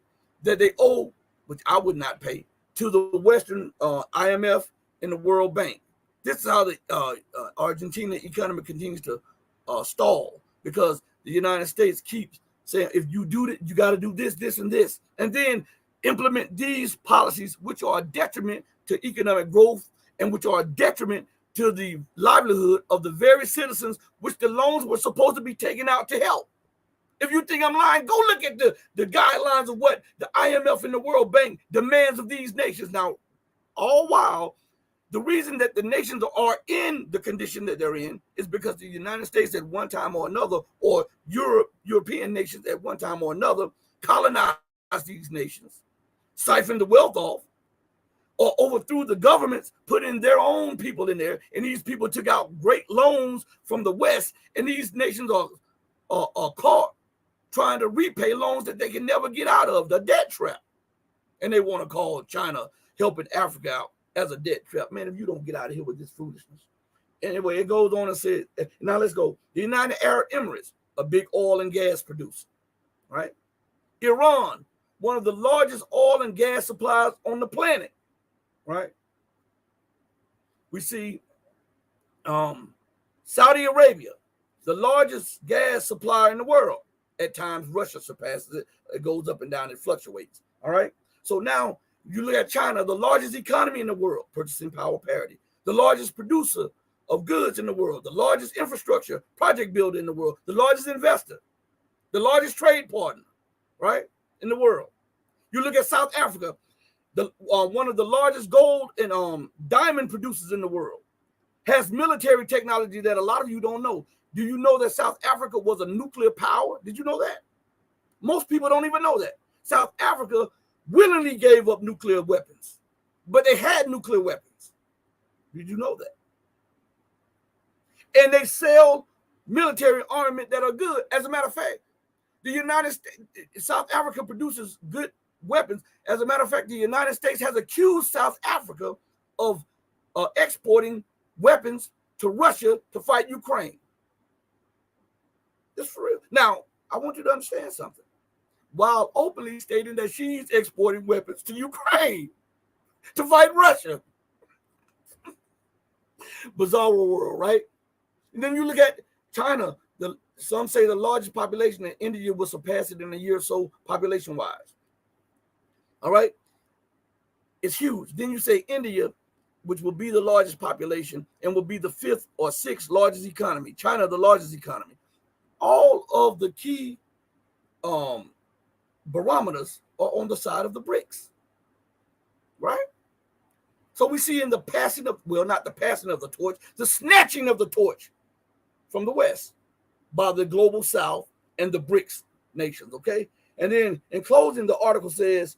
that they owe, which I would not pay, to the Western IMF and the World Bank. This is how the Argentina economy continues to stall, because the United States keeps saying, if you do it, you got to do this, this, and this, and then implement these policies, which are a detriment to economic growth and which are a detriment to the livelihood of the very citizens which the loans were supposed to be taken out to help. If you think I'm lying, go look at the guidelines of what the IMF and the World Bank demands of these nations. Now, all while The reason that the nations are in the condition that they're in is because the United States at one time or another, or European nations at one time or another, colonized these nations, siphoned the wealth off, or overthrew the governments, put in their own people in there, and these people took out great loans from the West, and these nations are caught trying to repay loans that they can never get out of, the debt trap. And they want to call China helping Africa out as a debt trap. Man, if you don't get out of here with this foolishness. Anyway, it goes on and says, now let's go. The United Arab Emirates, a big oil and gas producer, right? Iran, one of the largest oil and gas suppliers on the planet, right? We see Saudi Arabia, the largest gas supplier in the world. At times, Russia surpasses it. It goes up and down. It fluctuates, all right? So now you look at China, the largest economy in the world, purchasing power parity, the largest producer of goods in the world, the largest infrastructure project builder in the world, the largest investor, the largest trade partner, right, in the world. You look at South Africa, the one of the largest gold and diamond producers in the world, has military technology that a lot of you don't know. Do you know that South Africa was a nuclear power? Did you know that? Most people don't even know that. South Africa willingly gave up nuclear weapons, but they had nuclear weapons. Did you know that? And they sell military armament that are good. As a matter of fact, the United States, South Africa produces good weapons. As a matter of fact, the United States has accused South Africa of exporting weapons to Russia to fight Ukraine. That's for real. Now, I want you to understand something. While openly stating that she's exporting weapons to Ukraine to fight Russia. Bizarre world, right? And then you look at China. Some say the largest population in India will surpass it in a year or so, population-wise. All right? It's huge. Then you say India, which will be the largest population and will be the 5th or 6th largest economy. China, the largest economy. All of the key barometers are on the side of the BRICS, right? So we see in the passing of, well, not the passing of the torch, the snatching of the torch from the West by the global South and the BRICS nations, okay? And then in closing, the article says,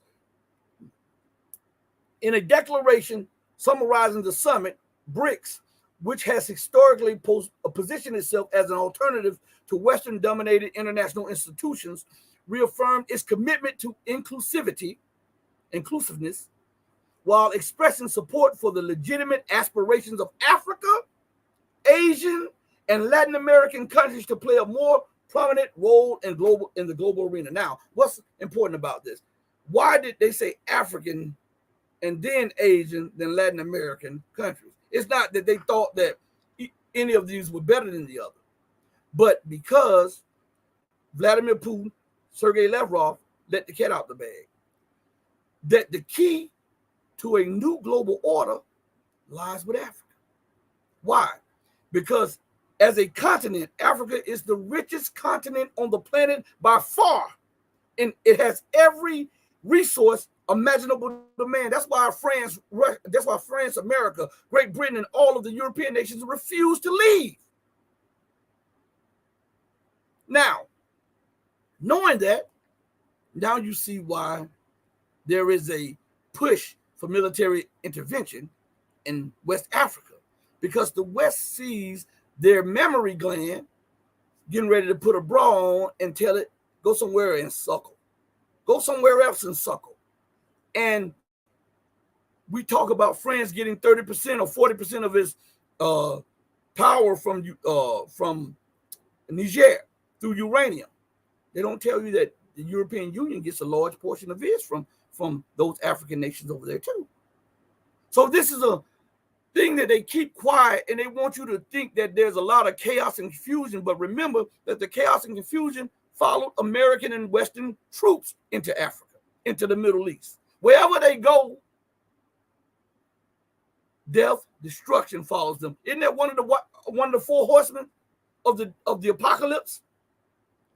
in a declaration summarizing the summit, BRICS, which has historically positioned itself as an alternative to Western-dominated international institutions, reaffirmed its commitment to inclusiveness, while expressing support for the legitimate aspirations of Africa, Asian, and Latin American countries to play a more prominent role in the global arena. Now, what's important about this? Why did they say African and then Asian, then Latin American countries? It's not that they thought that any of these were better than the other, but because Vladimir Putin, Sergei Lavrov let the cat out the bag, that the key to a new global order lies with Africa. Why? Because as a continent, Africa is the richest continent on the planet by far, and it has every resource imaginable to man. That's why France, America, Great Britain, and all of the European nations refuse to leave. Now, knowing that, now you see why there is a push for military intervention in West Africa, because the West sees their mammary gland getting ready to put a bra on and tell it, go somewhere and suckle. Go somewhere else and suckle. And we talk about France getting 30% or 40% of its power from Niger through uranium. They don't tell you that the European Union gets a large portion of its from those African nations over there too. So this is a thing that they keep quiet, and they want you to think that there's a lot of chaos and confusion. But remember that the chaos and confusion followed American and Western troops into Africa, into the Middle East. Wherever they go, death, destruction follows them. Isn't that one of the 4 horsemen of the apocalypse?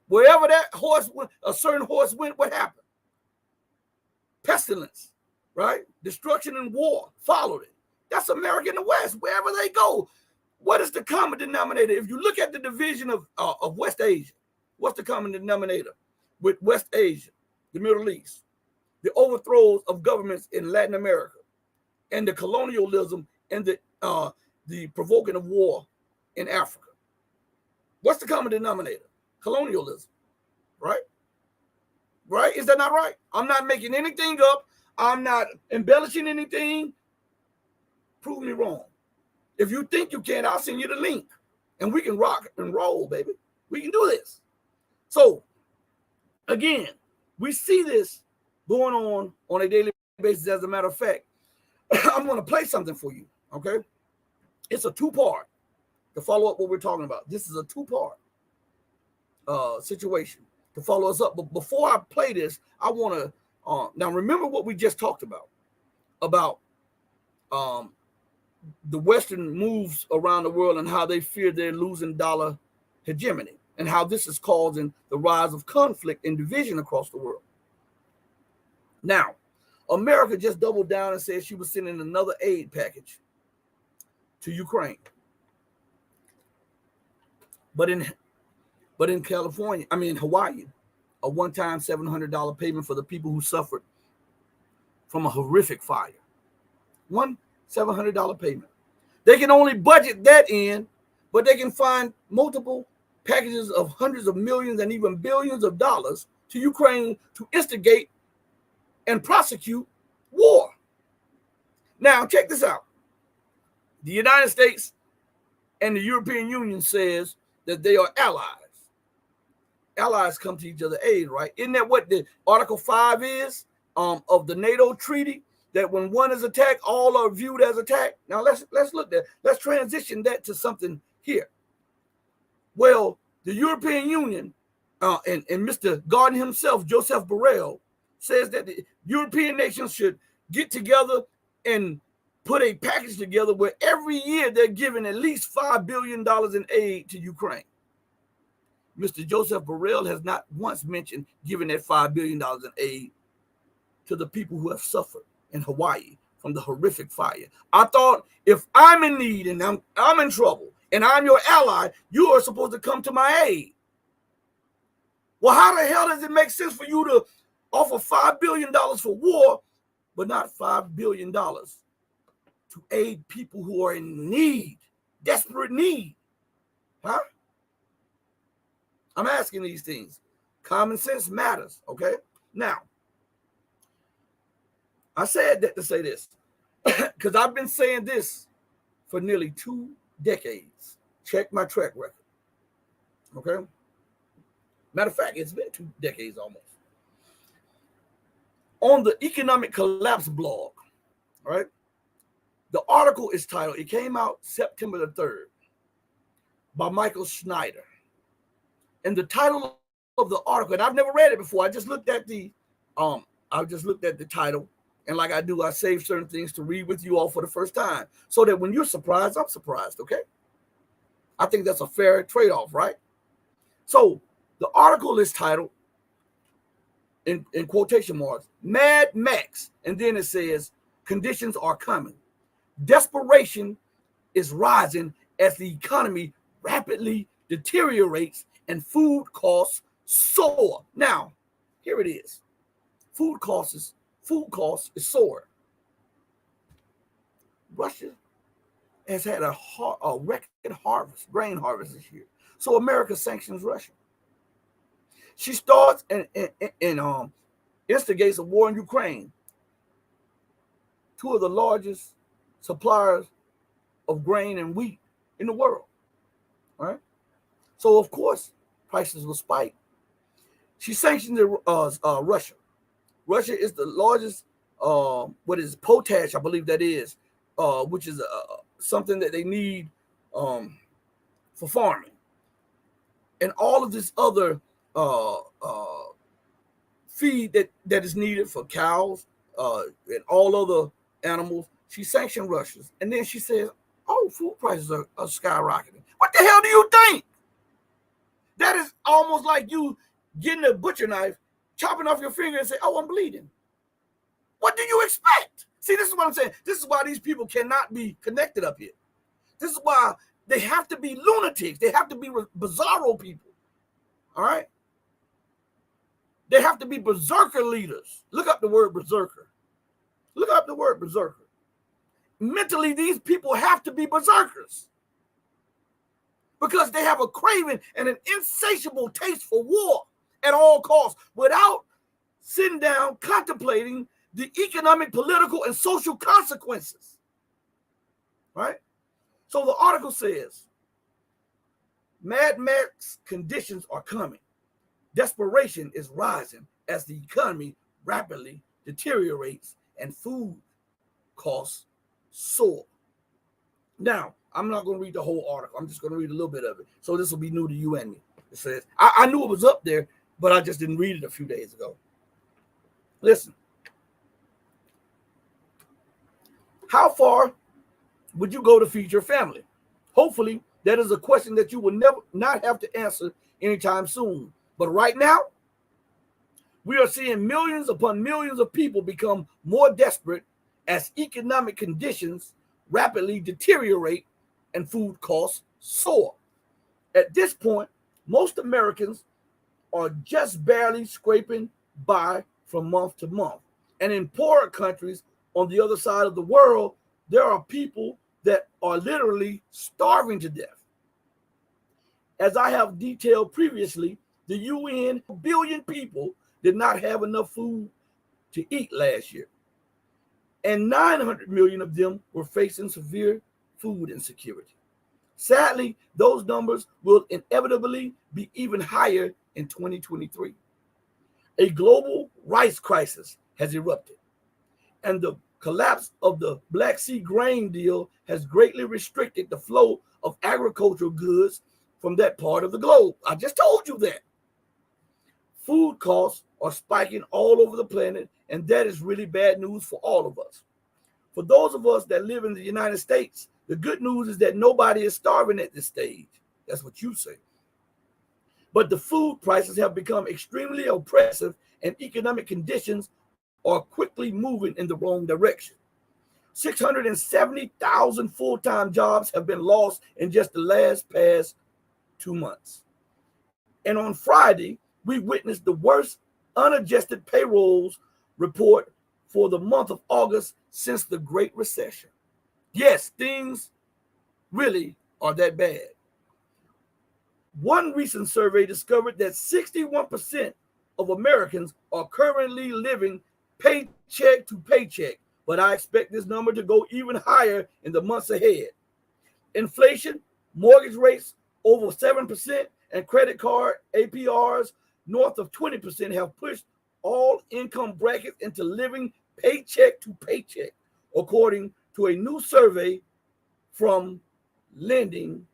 Wherever that horse went, a certain horse went, what happened? Pestilence, right? Destruction and war followed it. That's America in the West. Wherever they go, what is the common denominator? If you look at the division of West Asia, what's the common denominator with West Asia, the Middle East, the overthrows of governments in Latin America, and the colonialism and the provoking of war in Africa? What's the common denominator? Colonialism, right? Right? Is that not right? I'm not making anything up. I'm not embellishing anything. Prove me wrong. If you think you can, I'll send you the link, and we can rock and roll, baby. We can do this. So, again, we see this going on a daily basis. As a matter of fact, I'm going to play something for you, okay? It's a two-part to follow up what we're talking about. This is a two-part situation to follow us up. But before I play this, I want to now remember what we just talked about the Western moves around the world and how they fear they're losing dollar hegemony, and how this is causing the rise of conflict and division across the world. Now, America just doubled down and said she was sending another aid package to Ukraine. But in California, Hawaii, a one-time $700 payment for the people who suffered from a horrific fire. One $700 payment. They can only budget that in, but they can find multiple packages of hundreds of millions and even billions of dollars to Ukraine to instigate and prosecute war. Now, check this out. The United States and the European Union says that they are allies. Allies come to each other's aid, right? Isn't that what the Article 5 is of the NATO treaty? That when one is attacked, all are viewed as attacked. Now let's look there. Let's transition that to something here. Well, the European Union and Mr. Garden himself, Joseph Borrell, says that the European nations should get together and put a package together where every year they're giving at least $5 billion in aid to Ukraine. Mr. Joseph Borrell has not once mentioned giving that $5 billion in aid to the people who have suffered in Hawaii from the horrific fire. I thought if I'm in need and I'm in trouble and I'm your ally, you are supposed to come to my aid. Well, how the hell does it make sense for you to offer $5 billion for war, but not $5 billion to aid people who are in need, desperate need? Huh? I'm asking these things. Common sense matters, okay? Now, I said that to say this, because I've been saying this for nearly 2 decades. Check my track record, okay? Matter of fact, it's been 2 decades almost. On the Economic Collapse blog, right? The article is titled, it came out September the 3rd by Michael Schneider. And the title of the article, and I've never read it before. I just looked at the title. And like I do, I save certain things to read with you all for the first time, so that when you're surprised, I'm surprised, okay? I think that's a fair trade-off, right? So the article is titled, in quotation marks, Mad Max, and then it says, conditions are coming. Desperation is rising as the economy rapidly deteriorates and food costs soar. Now, here it is. Food costs is soaring. Russia has had a record grain harvest this year. So America sanctions Russia. She starts and instigates a war in Ukraine. 2 of the largest suppliers of grain and wheat in the world. Right? So of course, prices will spike. She sanctioned Russia. Russia is the largest, potash, I believe that is, which is something that they need for farming. And all of this other feed that is needed for cows and all other animals. She sanctioned Russia. And then she says, oh, food prices are skyrocketing. What the hell do you think? That is almost like you getting a butcher knife, chopping off your finger and say, oh, I'm bleeding. What do you expect? See, this is what I'm saying. This is why these people cannot be connected up here. This is why they have to be lunatics. They have to be bizarro people. All right? They have to be berserker leaders. Look up the word berserker. Look up the word berserker. Mentally, these people have to be berserkers because they have a craving and an insatiable taste for war at all costs without sitting down contemplating the economic, political, and social consequences. Right? So the article says, Mad Max conditions are coming. Desperation is rising as the economy rapidly deteriorates and food costs soar. Now, I'm not going to read the whole article. I'm just going to read a little bit of it. So this will be new to you and me. It says, I knew it was up there, but I just didn't read it a few days ago. Listen. How far would you go to feed your family? Hopefully, that is a question that you will not have to answer anytime soon. But right now, we are seeing millions upon millions of people become more desperate as economic conditions rapidly deteriorate and food costs soar. At this point, most Americans are just barely scraping by from month to month. And in poorer countries on the other side of the world, there are people that are literally starving to death. As I have detailed previously, the UN billion people did not have enough food to eat last year. And 900 million of them were facing severe food insecurity. Sadly, those numbers will inevitably be even higher in 2023. A global rice crisis has erupted, and the collapse of the Black Sea grain deal has greatly restricted the flow of agricultural goods from that part of the globe. I just told you that. Food costs are spiking all over the planet, and that is really bad news for all of us. For those of us that live in the United States, the good news is that nobody is starving at this stage. That's what you say. But the food prices have become extremely oppressive, and economic conditions are quickly moving in the wrong direction. 670,000 full-time jobs have been lost in just the past 2 months. And on Friday, we witnessed the worst unadjusted payrolls report for the month of August since the Great Recession. Yes, things really are that bad. One recent survey discovered that 61% of Americans are currently living paycheck to paycheck, but I expect this number to go even higher in the months ahead. Inflation, mortgage rates over 7%, and credit card APRs north of 20% have pushed all income brackets into living paycheck to paycheck, according to a new survey from Lending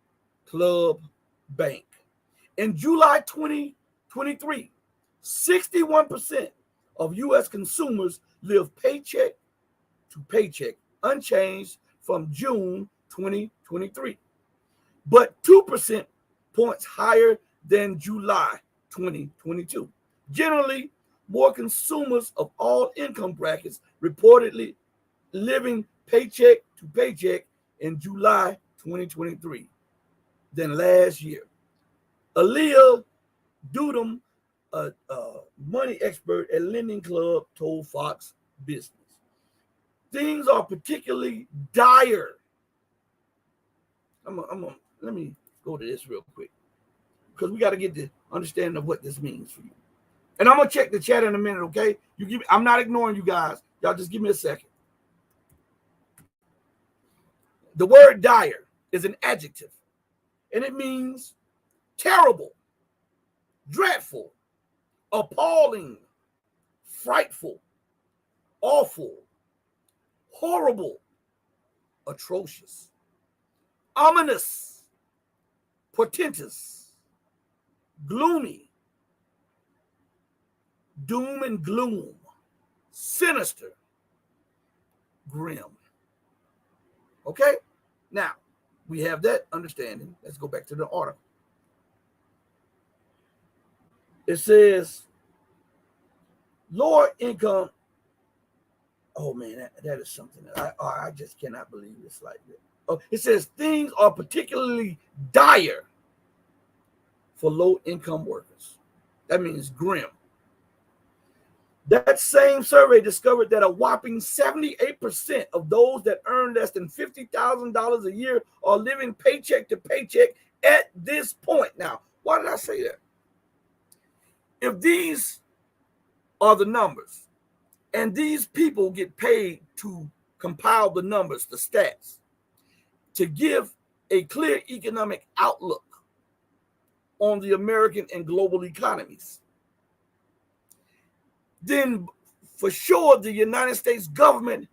Club Bank. In July 2023, 61% of U.S. consumers live paycheck to paycheck, unchanged from June 2023, but 2% points higher than July 2022. Generally, more consumers of all income brackets reportedly living paycheck to paycheck in July 2023 than last year. Aaliyah Dudum, a money expert at Lending Club, told Fox Business. Things are particularly dire. Let me go to this real quick, because we got to get the understanding of what this means for you. And I'm going to check the chat in a minute, okay? I'm not ignoring you guys. Y'all just give me a second. The word dire is an adjective, and it means terrible, dreadful, appalling, frightful, awful, horrible, atrocious, ominous, portentous, gloomy, doom and gloom, sinister, grim. Okay? Now, we have that understanding. Let's go back to the article. It says, lower income Oh man, that is something that I just cannot believe it's like that. Oh, it says things are particularly dire for low-income workers. That means grim. That same survey discovered that a whopping 78% of those that earn less than $50,000 a year are living paycheck to paycheck at this point. Now, why did I say that? If these are the numbers, and these people get paid to compile the numbers, the stats, to give a clear economic outlook on the American and global economies, then for sure the United States government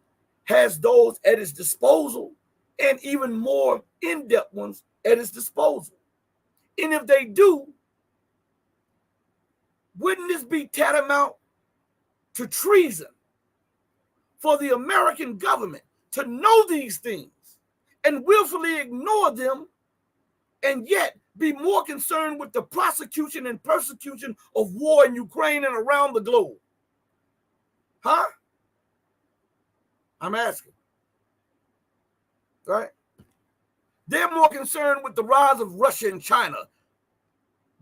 has those at its disposal, and even more in-depth ones at its disposal. And if they do, wouldn't this be tantamount to treason for the American government to know these things and willfully ignore them, and yet be more concerned with the prosecution and persecution of war in Ukraine and around the globe? Huh? I'm asking. Right? They're more concerned with the rise of Russia and China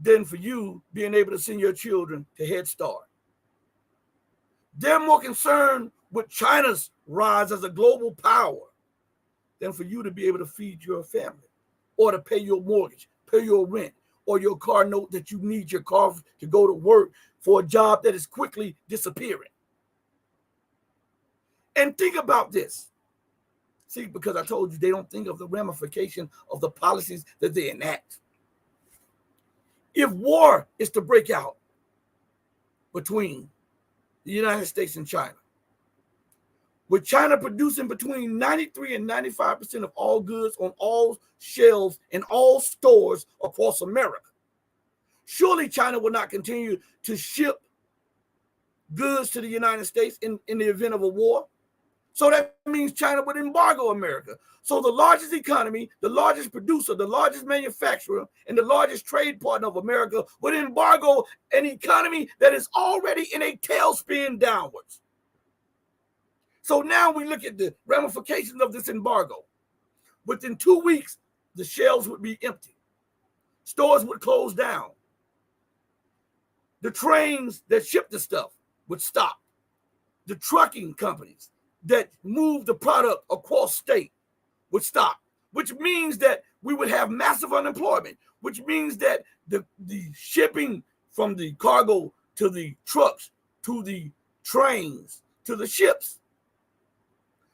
than for you being able to send your children to Head Start. They're more concerned with China's rise as a global power than for you to be able to feed your family, or to pay your mortgage, pay your rent, or your car note that you need your car to go to work for a job that is quickly disappearing. And think about this. See, because I told you they don't think of the ramification of the policies that they enact. If war is to break out between the United States and China, with China producing between 93 and 95% of all goods on all shelves in all stores across America, surely China will not continue to ship goods to the United States in the event of a war. So that means China would embargo America. So the largest economy, the largest producer, the largest manufacturer, and the largest trade partner of America would embargo an economy that is already in a tailspin downwards. So now we look at the ramifications of this embargo. Within 2 weeks, the shelves would be empty. Stores would close down. The trains that ship the stuff would stop. The trucking companies that move the product across state would stop, which means that we would have massive unemployment, which means that the shipping from the cargo to the trucks, to the trains, to the ships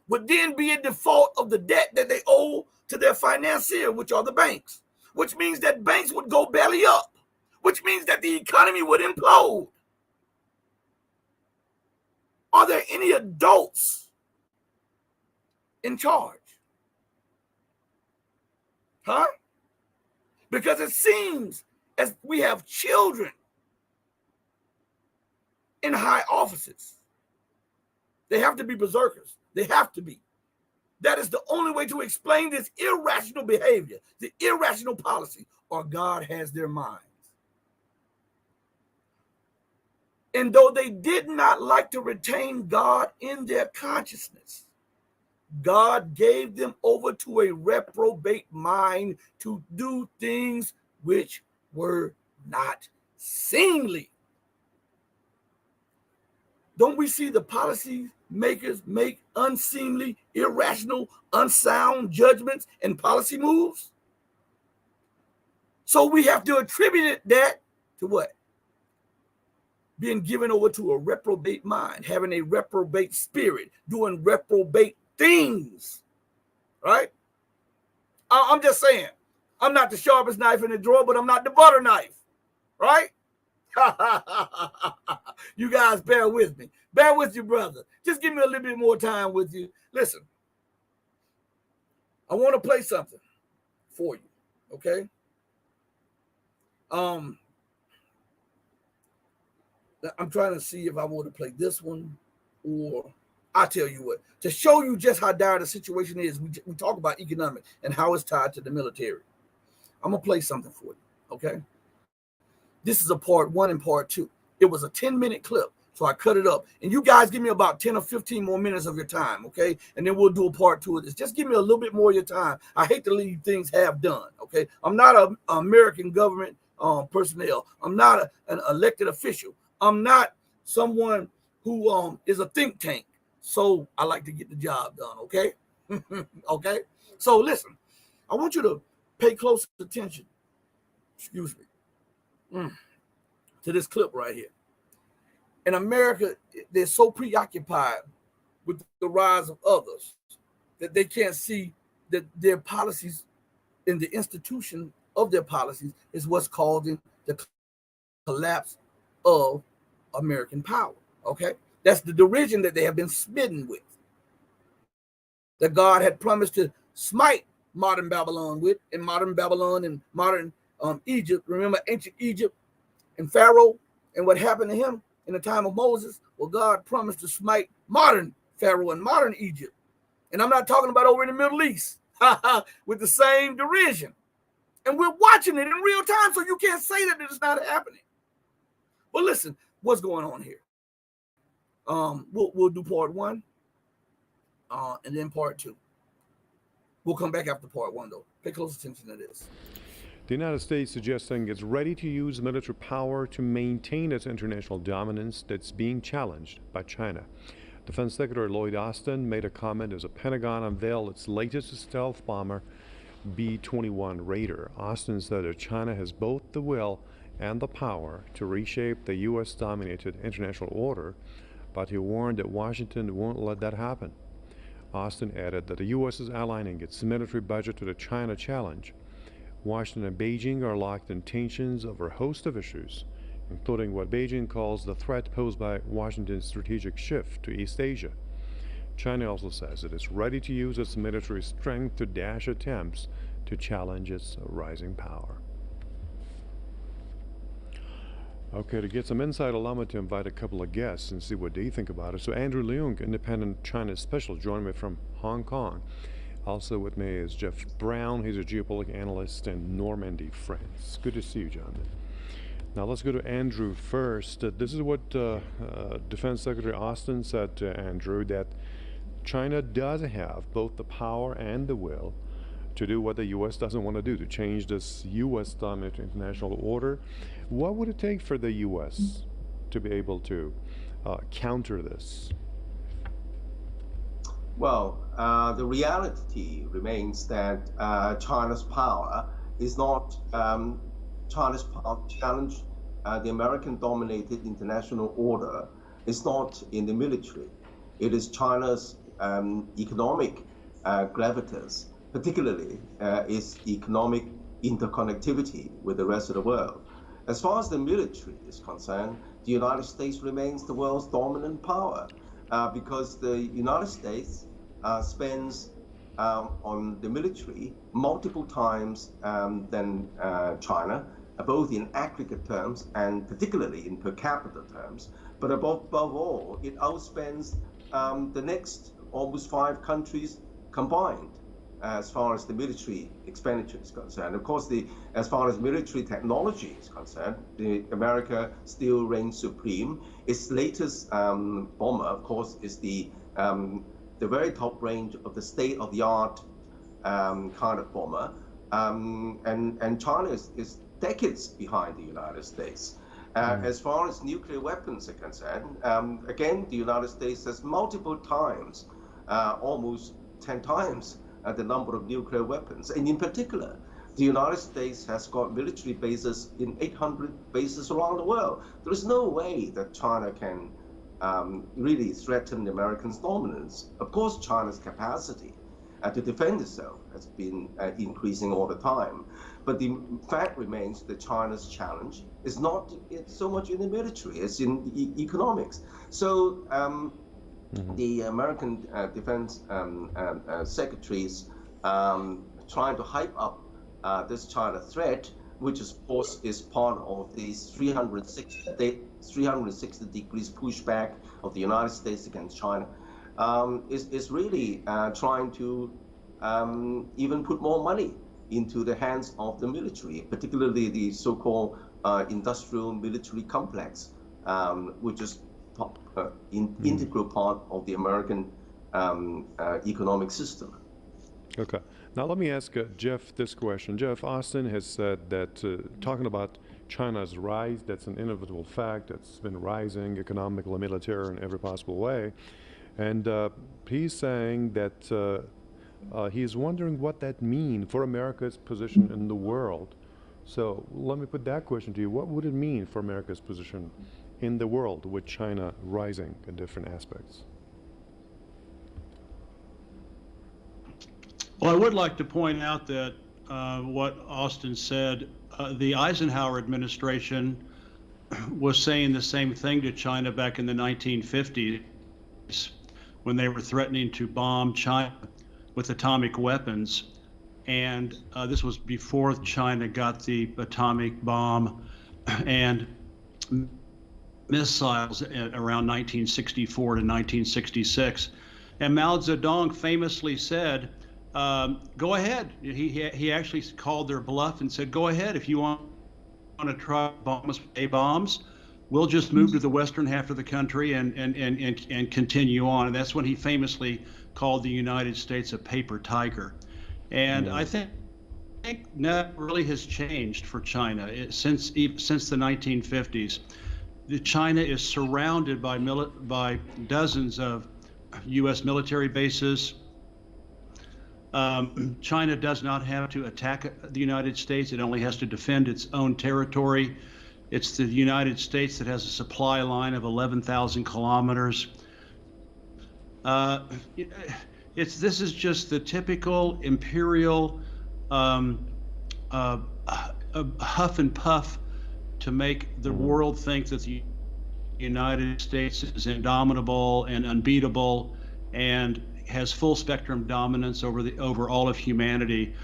would then be in default of the debt that they owe to their financier, which are the banks, which means that banks would go belly up, which means that the economy would implode. Are there any adults in charge? Huh? Because it seems as we have children in high offices. They have to be berserkers. They have to be. That is the only way to explain this irrational behavior, the irrational policy, or God has their minds. And though they did not like to retain God in their consciousness, God gave them over to a reprobate mind to do things which were not seemly. Don't we see the policy makers make unseemly, irrational, unsound judgments and policy moves? So we have to attribute that to what? Being given over to a reprobate mind, having a reprobate spirit, doing reprobate things, right? I'm just saying, I'm not the sharpest knife in the drawer, but I'm not the butter knife, right? You guys bear with me. Bear with you, brother. Just give me a little bit more time with you. Listen, I want to play something for you, okay? I'm trying to see if I want to play this one, or I tell you what, to show you just how dire the situation is. We talk about economic and how it's tied to the military. I'm going to play something for you, okay? This is a part 1 and part 2. It was a 10-minute clip So I cut it up. And you guys give me about 10 or 15 more minutes of your time, okay? And then we'll do a part 2 of this. Just give me a little bit more of your time. I hate to leave things half done, okay? I'm not an American government personnel. I'm not an elected official. I'm not someone who is a think tank. So I like to get the job done, okay? Okay? So listen, I want you to pay close attention, excuse me, to this clip right here. In America, they're so preoccupied with the rise of others that they can't see that their policies and the institution of their policies is what's causing the collapse of American power, okay? That's the derision that they have been smitten with, that God had promised to smite modern Babylon with, and modern Babylon and modern Egypt. Remember ancient Egypt and Pharaoh and what happened to him in the time of Moses? Well, God promised to smite modern Pharaoh and modern Egypt. And I'm not talking about over in the Middle East with the same derision. And we're watching it in real time, so you can't say that it's not happening. But listen, what's going on here? We'll do part 1 and then part 2. We'll come back after part 1, though. Pay close attention to this. The United States suggesting it's ready to use military power to maintain its international dominance that's being challenged by China. Defense Secretary Lloyd Austin made a comment as the Pentagon unveiled its latest stealth bomber, B-21 Raider. Austin said that China has both the will and the power to reshape the U.S.-dominated international order, but he warned that Washington won't let that happen. Austin added that the U.S. is aligning its military budget to the China challenge. Washington and Beijing are locked in tensions over a host of issues, including what Beijing calls the threat posed by Washington's strategic shift to East Asia. China also says it is ready to use its military strength to dash attempts to challenge its rising power. Okay, to get some insight, allow me to invite a couple of guests and see what they think about it. So Andrew Leung, Independent China Special, joining me from Hong Kong. Also with me is Jeff Brown. He's a geopolitical analyst in Normandy, France. Good to see you, John. Now let's go to Andrew first. This is what Defense Secretary Austin said to Andrew, that China does have both the power and the will to do what the U.S. doesn't want to do, to change this U.S.-dominated international order. What would it take for the U.S. to be able to counter this? Well, the reality remains that China's power is not China's power to challenge the American-dominated international order. It's not in the military. It is China's economic gravitas, particularly its economic interconnectivity with the rest of the world. As far as the military is concerned, the United States remains the world's dominant power because the United States spends on the military multiple times than China, both in aggregate terms and particularly in per capita terms. But above all, it outspends the next almost 5 countries combined as far as the military expenditure is concerned. Of course, as far as military technology is concerned, America still reigns supreme. Its latest bomber, of course, is the very top range of the state-of-the-art kind of bomber. And China is decades behind the United States. As far as nuclear weapons are concerned, again, the United States has multiple times, almost 10 times, the number of nuclear weapons. And in particular, the United States has got military bases in 800 bases around the world. There is no way that China can really threaten the Americans' dominance. Of course, China's capacity to defend itself has been increasing all the time. But the fact remains that China's challenge is not so much in the military, it's in economics. So the American Defense Secretaries trying to hype up this China threat, which of course is part of these 360 degrees pushback of the United States against China, is really trying to even put more money into the hands of the military, particularly the so-called industrial military complex, which is integral part of the American economic system. Okay. Now let me ask Jeff this question. Jeff, Austin has said that talking about China's rise, that's an inevitable fact. It's been rising economically, military, in every possible way. And he's saying that he's wondering what that means for America's position in the world. So let me put that question to you. What would it mean for America's position in the world with China rising in different aspects? Well, I would like to point out that what Austin said, the Eisenhower administration was saying the same thing to China back in the 1950s when they were threatening to bomb China with atomic weapons. And this was before China got the atomic bomb and missiles around 1964 to 1966. And Mao Zedong famously said, go ahead. He actually called their bluff and said, go ahead. If you want to try bombs, bombs, we'll just move to the western half of the country and continue on. And that's when he famously called the United States a paper tiger. And I think that really has changed for China since the 1950s. China is surrounded by dozens of U.S. military bases. China does not have to attack the United States. It only has to defend its own territory. It's the United States that has a supply line of 11,000 kilometers. This is just the typical imperial huff and puff to make the world think that the United States is indomitable and unbeatable and has full spectrum dominance over all of humanity.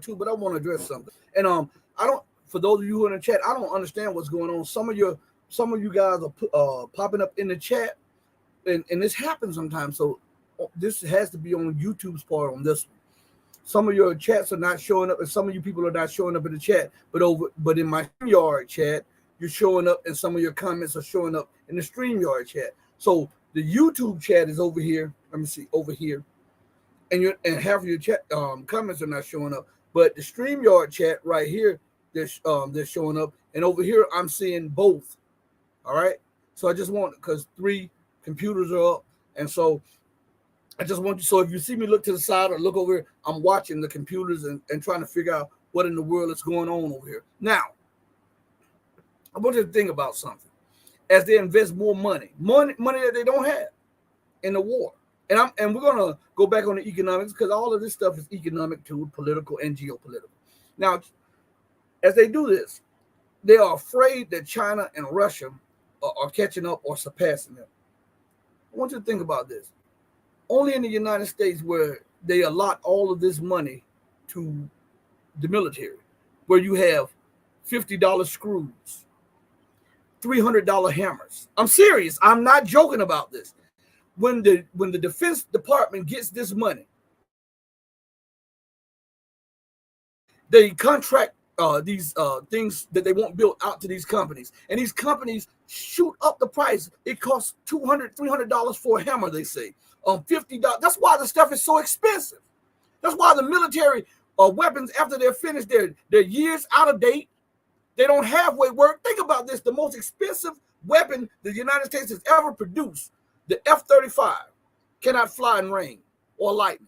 Too, but I want to address something. And I don't. For those of you who are in the chat, I don't understand what's going on. Some of you guys are popping up in the chat, and this happens sometimes. So this has to be on YouTube's part on this one. Some of your chats are not showing up, and some of you people are not showing up in the chat. But in my StreamYard chat, you're showing up, and some of your comments are showing up in the StreamYard chat. So the YouTube chat is over here. Let me see, over here. And half of your chat comments are not showing up, but the StreamYard chat right here, they're showing up, and over here I'm seeing both. All right, so I just want, because 3 computers are up, and so I just want you. So if you see me look to the side or look over here, I'm watching the computers and trying to figure out what in the world is going on over here. Now, I want you to think about something. As they invest more money that they don't have in the war. And we're going to go back on the economics, because all of this stuff is economic too, political and geopolitical. Now, as they do this, they are afraid that China and Russia are catching up or surpassing them. I want you to think about this. Only in the United States, where they allot all of this money to the military, where you have $50 screws, $300 hammers. I'm serious. I'm not joking about this. When the Defense Department gets this money, they contract these things that they want built out to these companies, and these companies shoot up the price. It costs $200, $300 for a hammer, they say. $50. That's why the stuff is so expensive. That's why the military weapons, after they're finished, they're years out of date. They don't halfway work. Think about this: the most expensive weapon the United States has ever produced, the F-35, cannot fly in rain or lightning.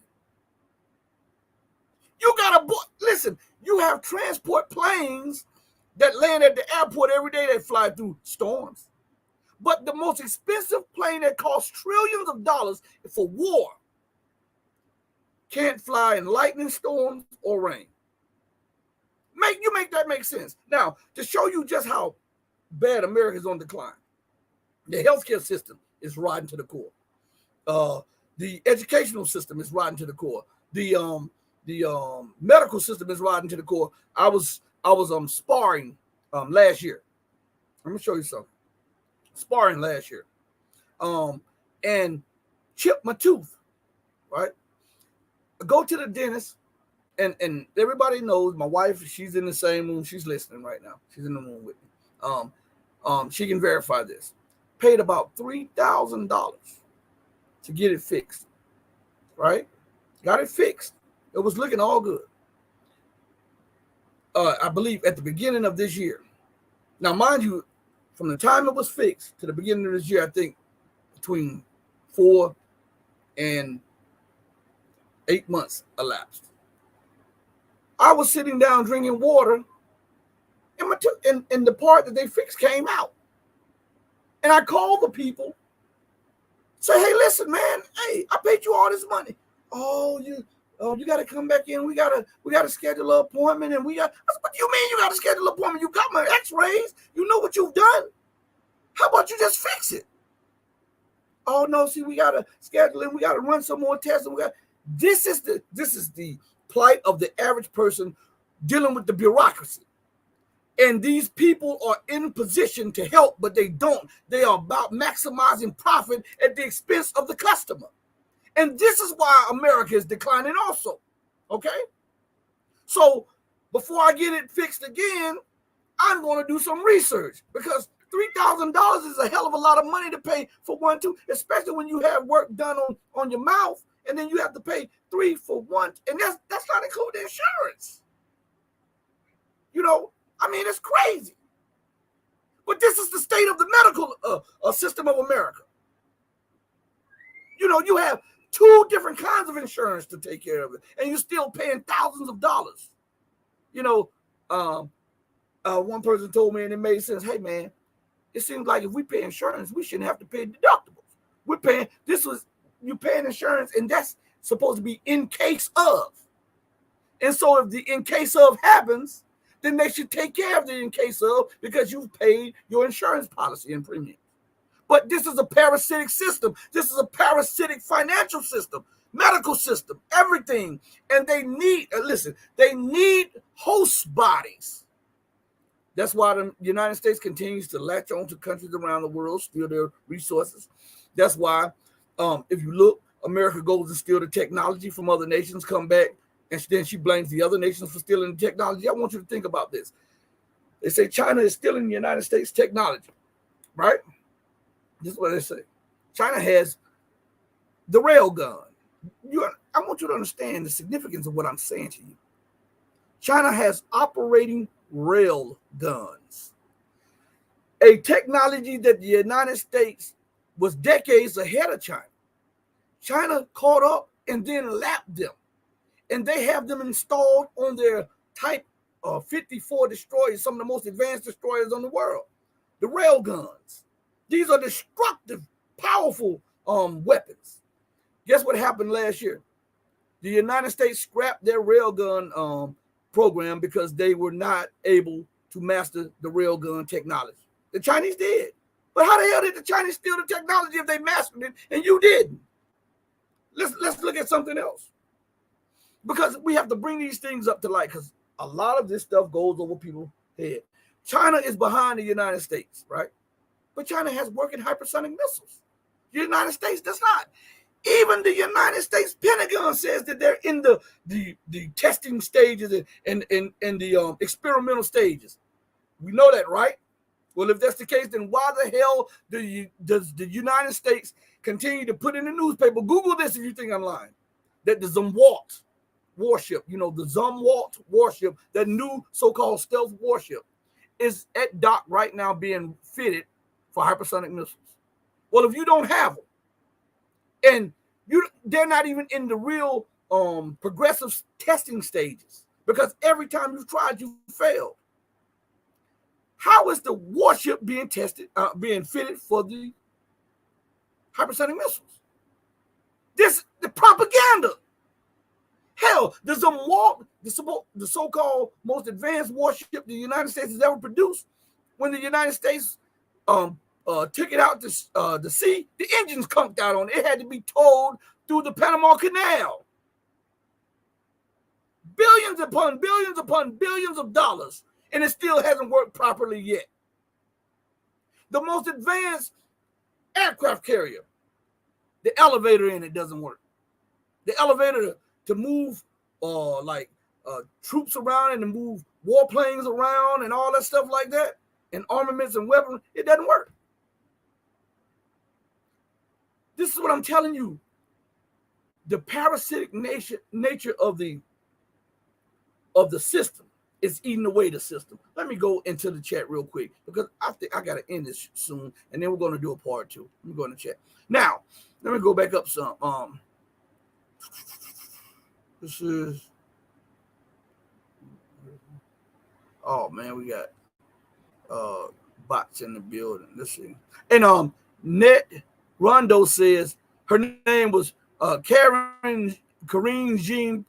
You gotta listen. You have transport planes that land at the airport every day that fly through storms. But the most expensive plane that costs trillions of dollars for war can't fly in lightning storms or rain. Make that make sense. Now, to show you just how bad America is on decline, the healthcare system is rotten to the core. The educational system is rotten to the core. The medical system is rotten to the core. I was sparring last year. Let me show you something. Sparring last year, and chipped my tooth. Right, I go to the dentist. and everybody knows my wife, she's in the same room. She's listening right now. She's in the room with me. She can verify this. Paid about $3,000 to get it fixed, right? Got it fixed. It was looking all good. I believe at the beginning of this year. Now, mind you, from the time it was fixed to the beginning of this year, I think between 4 and 8 months elapsed. I was sitting down drinking water, and the part that they fixed came out. And I called the people, say, hey, listen, man, hey, I paid you all this money. Oh, you got to come back in. We got to schedule an appointment, and I said, what do you mean you got to schedule an appointment? You got my x-rays. You know what you've done. How about you just fix it? Oh, no, see, we got to schedule it. We got to run some more tests. And this is the plight of the average person dealing with the bureaucracy. And these people are in position to help, but they don't. They are about maximizing profit at the expense of the customer. And this is why America is declining also, okay? So before I get it fixed again, I'm going to do some research, because $3,000 is a hell of a lot of money to pay for 1, 2, especially when you have work done on your mouth, and then you have to pay $3 for 1, and that's not including insurance. You know, I mean, it's crazy. But this is the state of the medical system of America. You know, you have 2 different kinds of insurance to take care of it, and you're still paying thousands of dollars. You know, one person told me, and it made sense, hey, man, it seems like if we pay insurance, we shouldn't have to pay deductibles. You're paying insurance, and that's supposed to be in case of. And so if the in case of happens, then they should take care of the in case of, because you've paid your insurance policy and premium. But this is a parasitic system. This is a parasitic financial system, medical system, everything. And they need, they need host bodies. That's why the United States continues to latch on to countries around the world, steal their resources. That's why, if you look, America goes and steal the technology from other nations, come back, and then she blames the other nations for stealing the technology. I want you to think about this. They say China is stealing the United States technology, right? This is what they say. China has the rail gun. I want you to understand the significance of what I'm saying to you. China has operating rail guns, a technology that the United States was decades ahead of China. China caught up and then lapped them, and they have them installed on their Type 54 destroyers, some of the most advanced destroyers in the world, the rail guns. These are destructive, powerful weapons. Guess what happened last year? The United States scrapped their railgun program because they were not able to master the railgun technology. The Chinese did. But how the hell did the Chinese steal the technology if they mastered it and you didn't? Let's look at something else. Because we have to bring these things up to light, because a lot of this stuff goes over people's head. China is behind the United States, right? But China has working hypersonic missiles. The United States does not. Even the United States Pentagon says that they're in the testing stages and the experimental stages. We know that, right? Well, if that's the case, then why the hell does the United States continue to put in the newspaper? Google this if you think I'm lying. That the Zumwalt warship, the Zumwalt warship, that new so-called stealth warship, is at dock right now being fitted for hypersonic missiles. Well, if you don't have them, and they're not even in the real progressive testing stages, because every time you've tried, you failed. How is the warship being tested, being fitted for the hypersonic missiles? The propaganda. Hell, the Zumwalt, the so-called most advanced warship the United States has ever produced, when the United States took it out to the sea, the engines conked out on it. It had to be towed through the Panama Canal. Billions upon billions upon billions of dollars, and it still hasn't worked properly yet. The most advanced aircraft carrier, the elevator in it doesn't work. The elevator to move like troops around and to move warplanes around and all that stuff like that, and armaments and weapons, it doesn't work. This is what I'm telling you. The parasitic nature of the system is eating away the system. Let me go into the chat real quick because I think I got to end this soon, and then we're going to do a part 2. Let me go in the chat. Now, let me go back up some. This is, oh man, we got bots in the building. Let's see. And Net Rondo says her name was Corinne Jean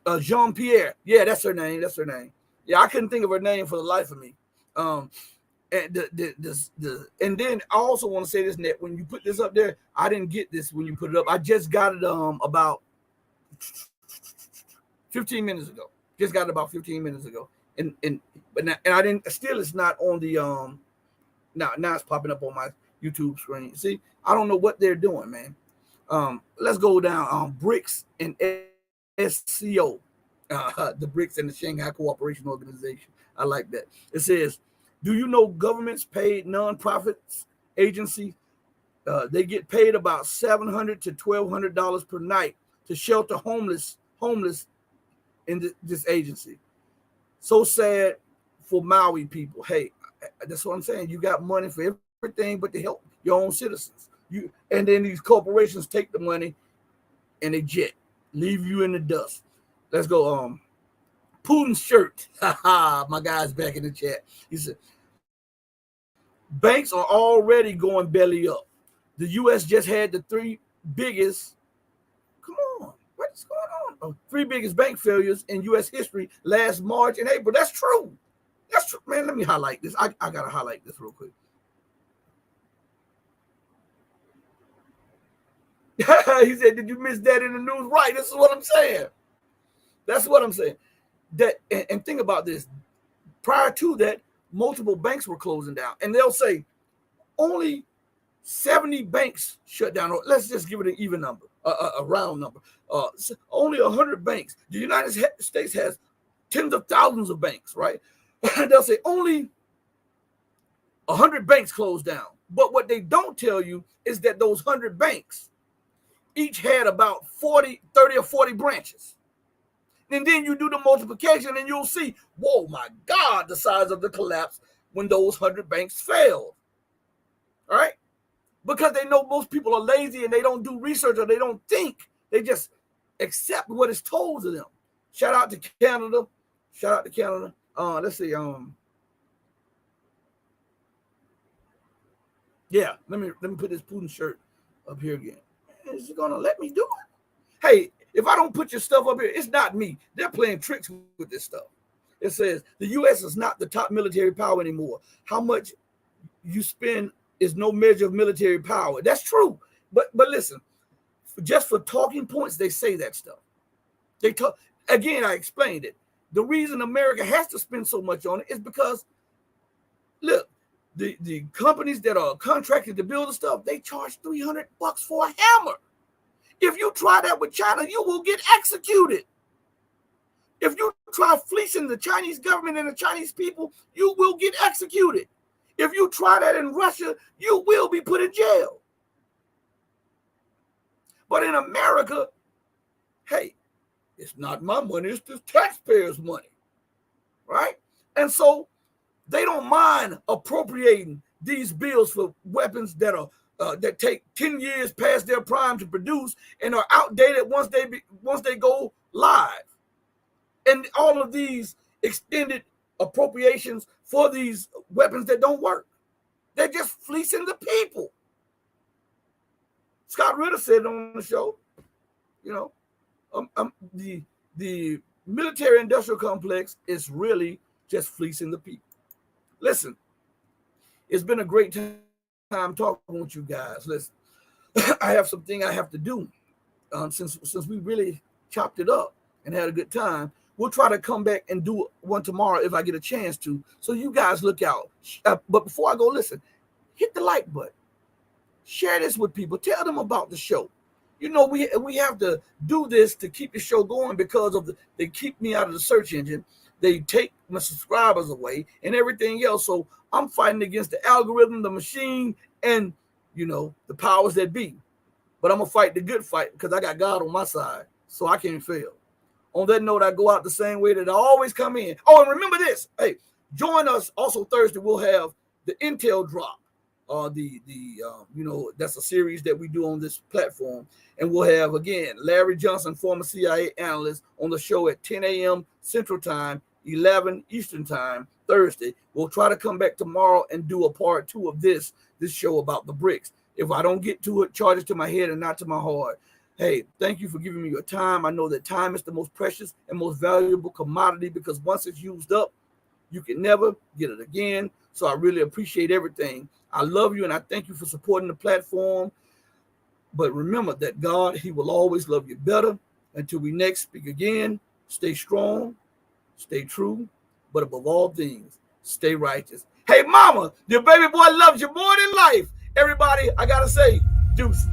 Pierre. Yeah, that's her name. That's her name. Yeah, I couldn't think of her name for the life of me. And and then I also want to say this, Net, when you put this up there, I didn't get this when you put it up. I just got it about 15 minutes ago. Just got it about 15 minutes ago. And I didn't, still it's not on the now it's popping up on my YouTube screen. See, I don't know what they're doing, man. Let's go down BRICS and SCO. The BRICS and the Shanghai Cooperation Organization. I like that. It says, do you know governments paid nonprofits agencies? They get paid about $700 to $1,200 per night to shelter homeless in this agency. So sad for Maui people. Hey, that's what I'm saying. You got money for everything but to help your own citizens. And then these corporations take the money and they leave you in the dust. Let's go. Putin's shirt. My guy's back in the chat. He said, banks are already going belly up. The U.S. just had the 3 biggest. Come on, what's going on? 3 biggest bank failures in U.S. history last March and April. That's true. That's true, man. Let me highlight this. I gotta highlight this real quick. He said, "Did you miss that in the news?" Right. This is what I'm saying. That's what I'm saying. That and think about this. Prior to that, multiple banks were closing down, and they'll say only 70 banks shut down. Or let's just give it an even number, a round number. Only 100 banks. The United States has tens of thousands of banks, right? They'll say only 100 banks closed down. But what they don't tell you is that those 100 banks each had about 30 or 40 branches. And then you do the multiplication and you'll see, whoa, my God, the size of the collapse when those 100 banks failed. All right? Because they know most people are lazy and they don't do research or they don't think. They just accept what is told to them. Shout out to Canada. Shout out to Canada. Let's see. Yeah, let me put this Putin shirt up here again. Is it gonna let me do it? Hey, if I don't put your stuff up here, it's not me. They're playing tricks with this stuff. It says the U.S. is not the top military power anymore. How much you spend is no measure of military power. That's true. But listen, just for talking points, they say that stuff. They talk again. I explained it. The reason America has to spend so much on it is because, look, the companies that are contracted to build the stuff, they charge $300 for a hammer. If you try that with China, you will get executed. If you try fleecing the Chinese government and the Chinese people, you will get executed. If you try that in Russia, you will be put in jail. But in America, hey, it's not my money, it's the taxpayers' money, right? And so they don't mind appropriating these bills for weapons that are that take 10 years past their prime to produce and are outdated once they go live. And all of these extended appropriations for these weapons that don't work. They're just fleecing the people. Scott Ritter said on the show, you know, the military-industrial complex is really just fleecing the people. Listen, it's been a great time talking with you guys. Listen, I have something I have to do. Since we really chopped it up and had a good time, we'll try to come back and do one tomorrow if I get a chance to. So you guys look out. But before I go, listen, hit the like button. Share this with people. Tell them about the show. you know, we have to do this to keep the show going because of they keep me out of the search engine. They take my subscribers away and everything else. So I'm fighting against the algorithm, the machine, and, you know, the powers that be. But I'm going to fight the good fight because I got God on my side, so I can't fail. On that note, I go out the same way that I always come in. Oh, and remember this. Hey, join us also Thursday. We'll have the Intel Drop. You know, that's a series that we do on this platform. And we'll have, again, Larry Johnson, former CIA analyst, on the show at 10 a.m. Central Time, 11 Eastern Time, Thursday. We'll try to come back tomorrow and do a part 2 of this show about the BRICS. If I don't get to it, charge it to my head and not to my heart. Hey, thank you for giving me your time. I know that time is the most precious and most valuable commodity because once it's used up, you can never get it again. So I really appreciate everything. I love you and I thank you for supporting the platform. But remember that God, he will always love you better. Until we next speak again, stay strong, stay true, but above all things, stay righteous. Hey, mama, your baby boy loves you more than life. Everybody, I got to say, deuce.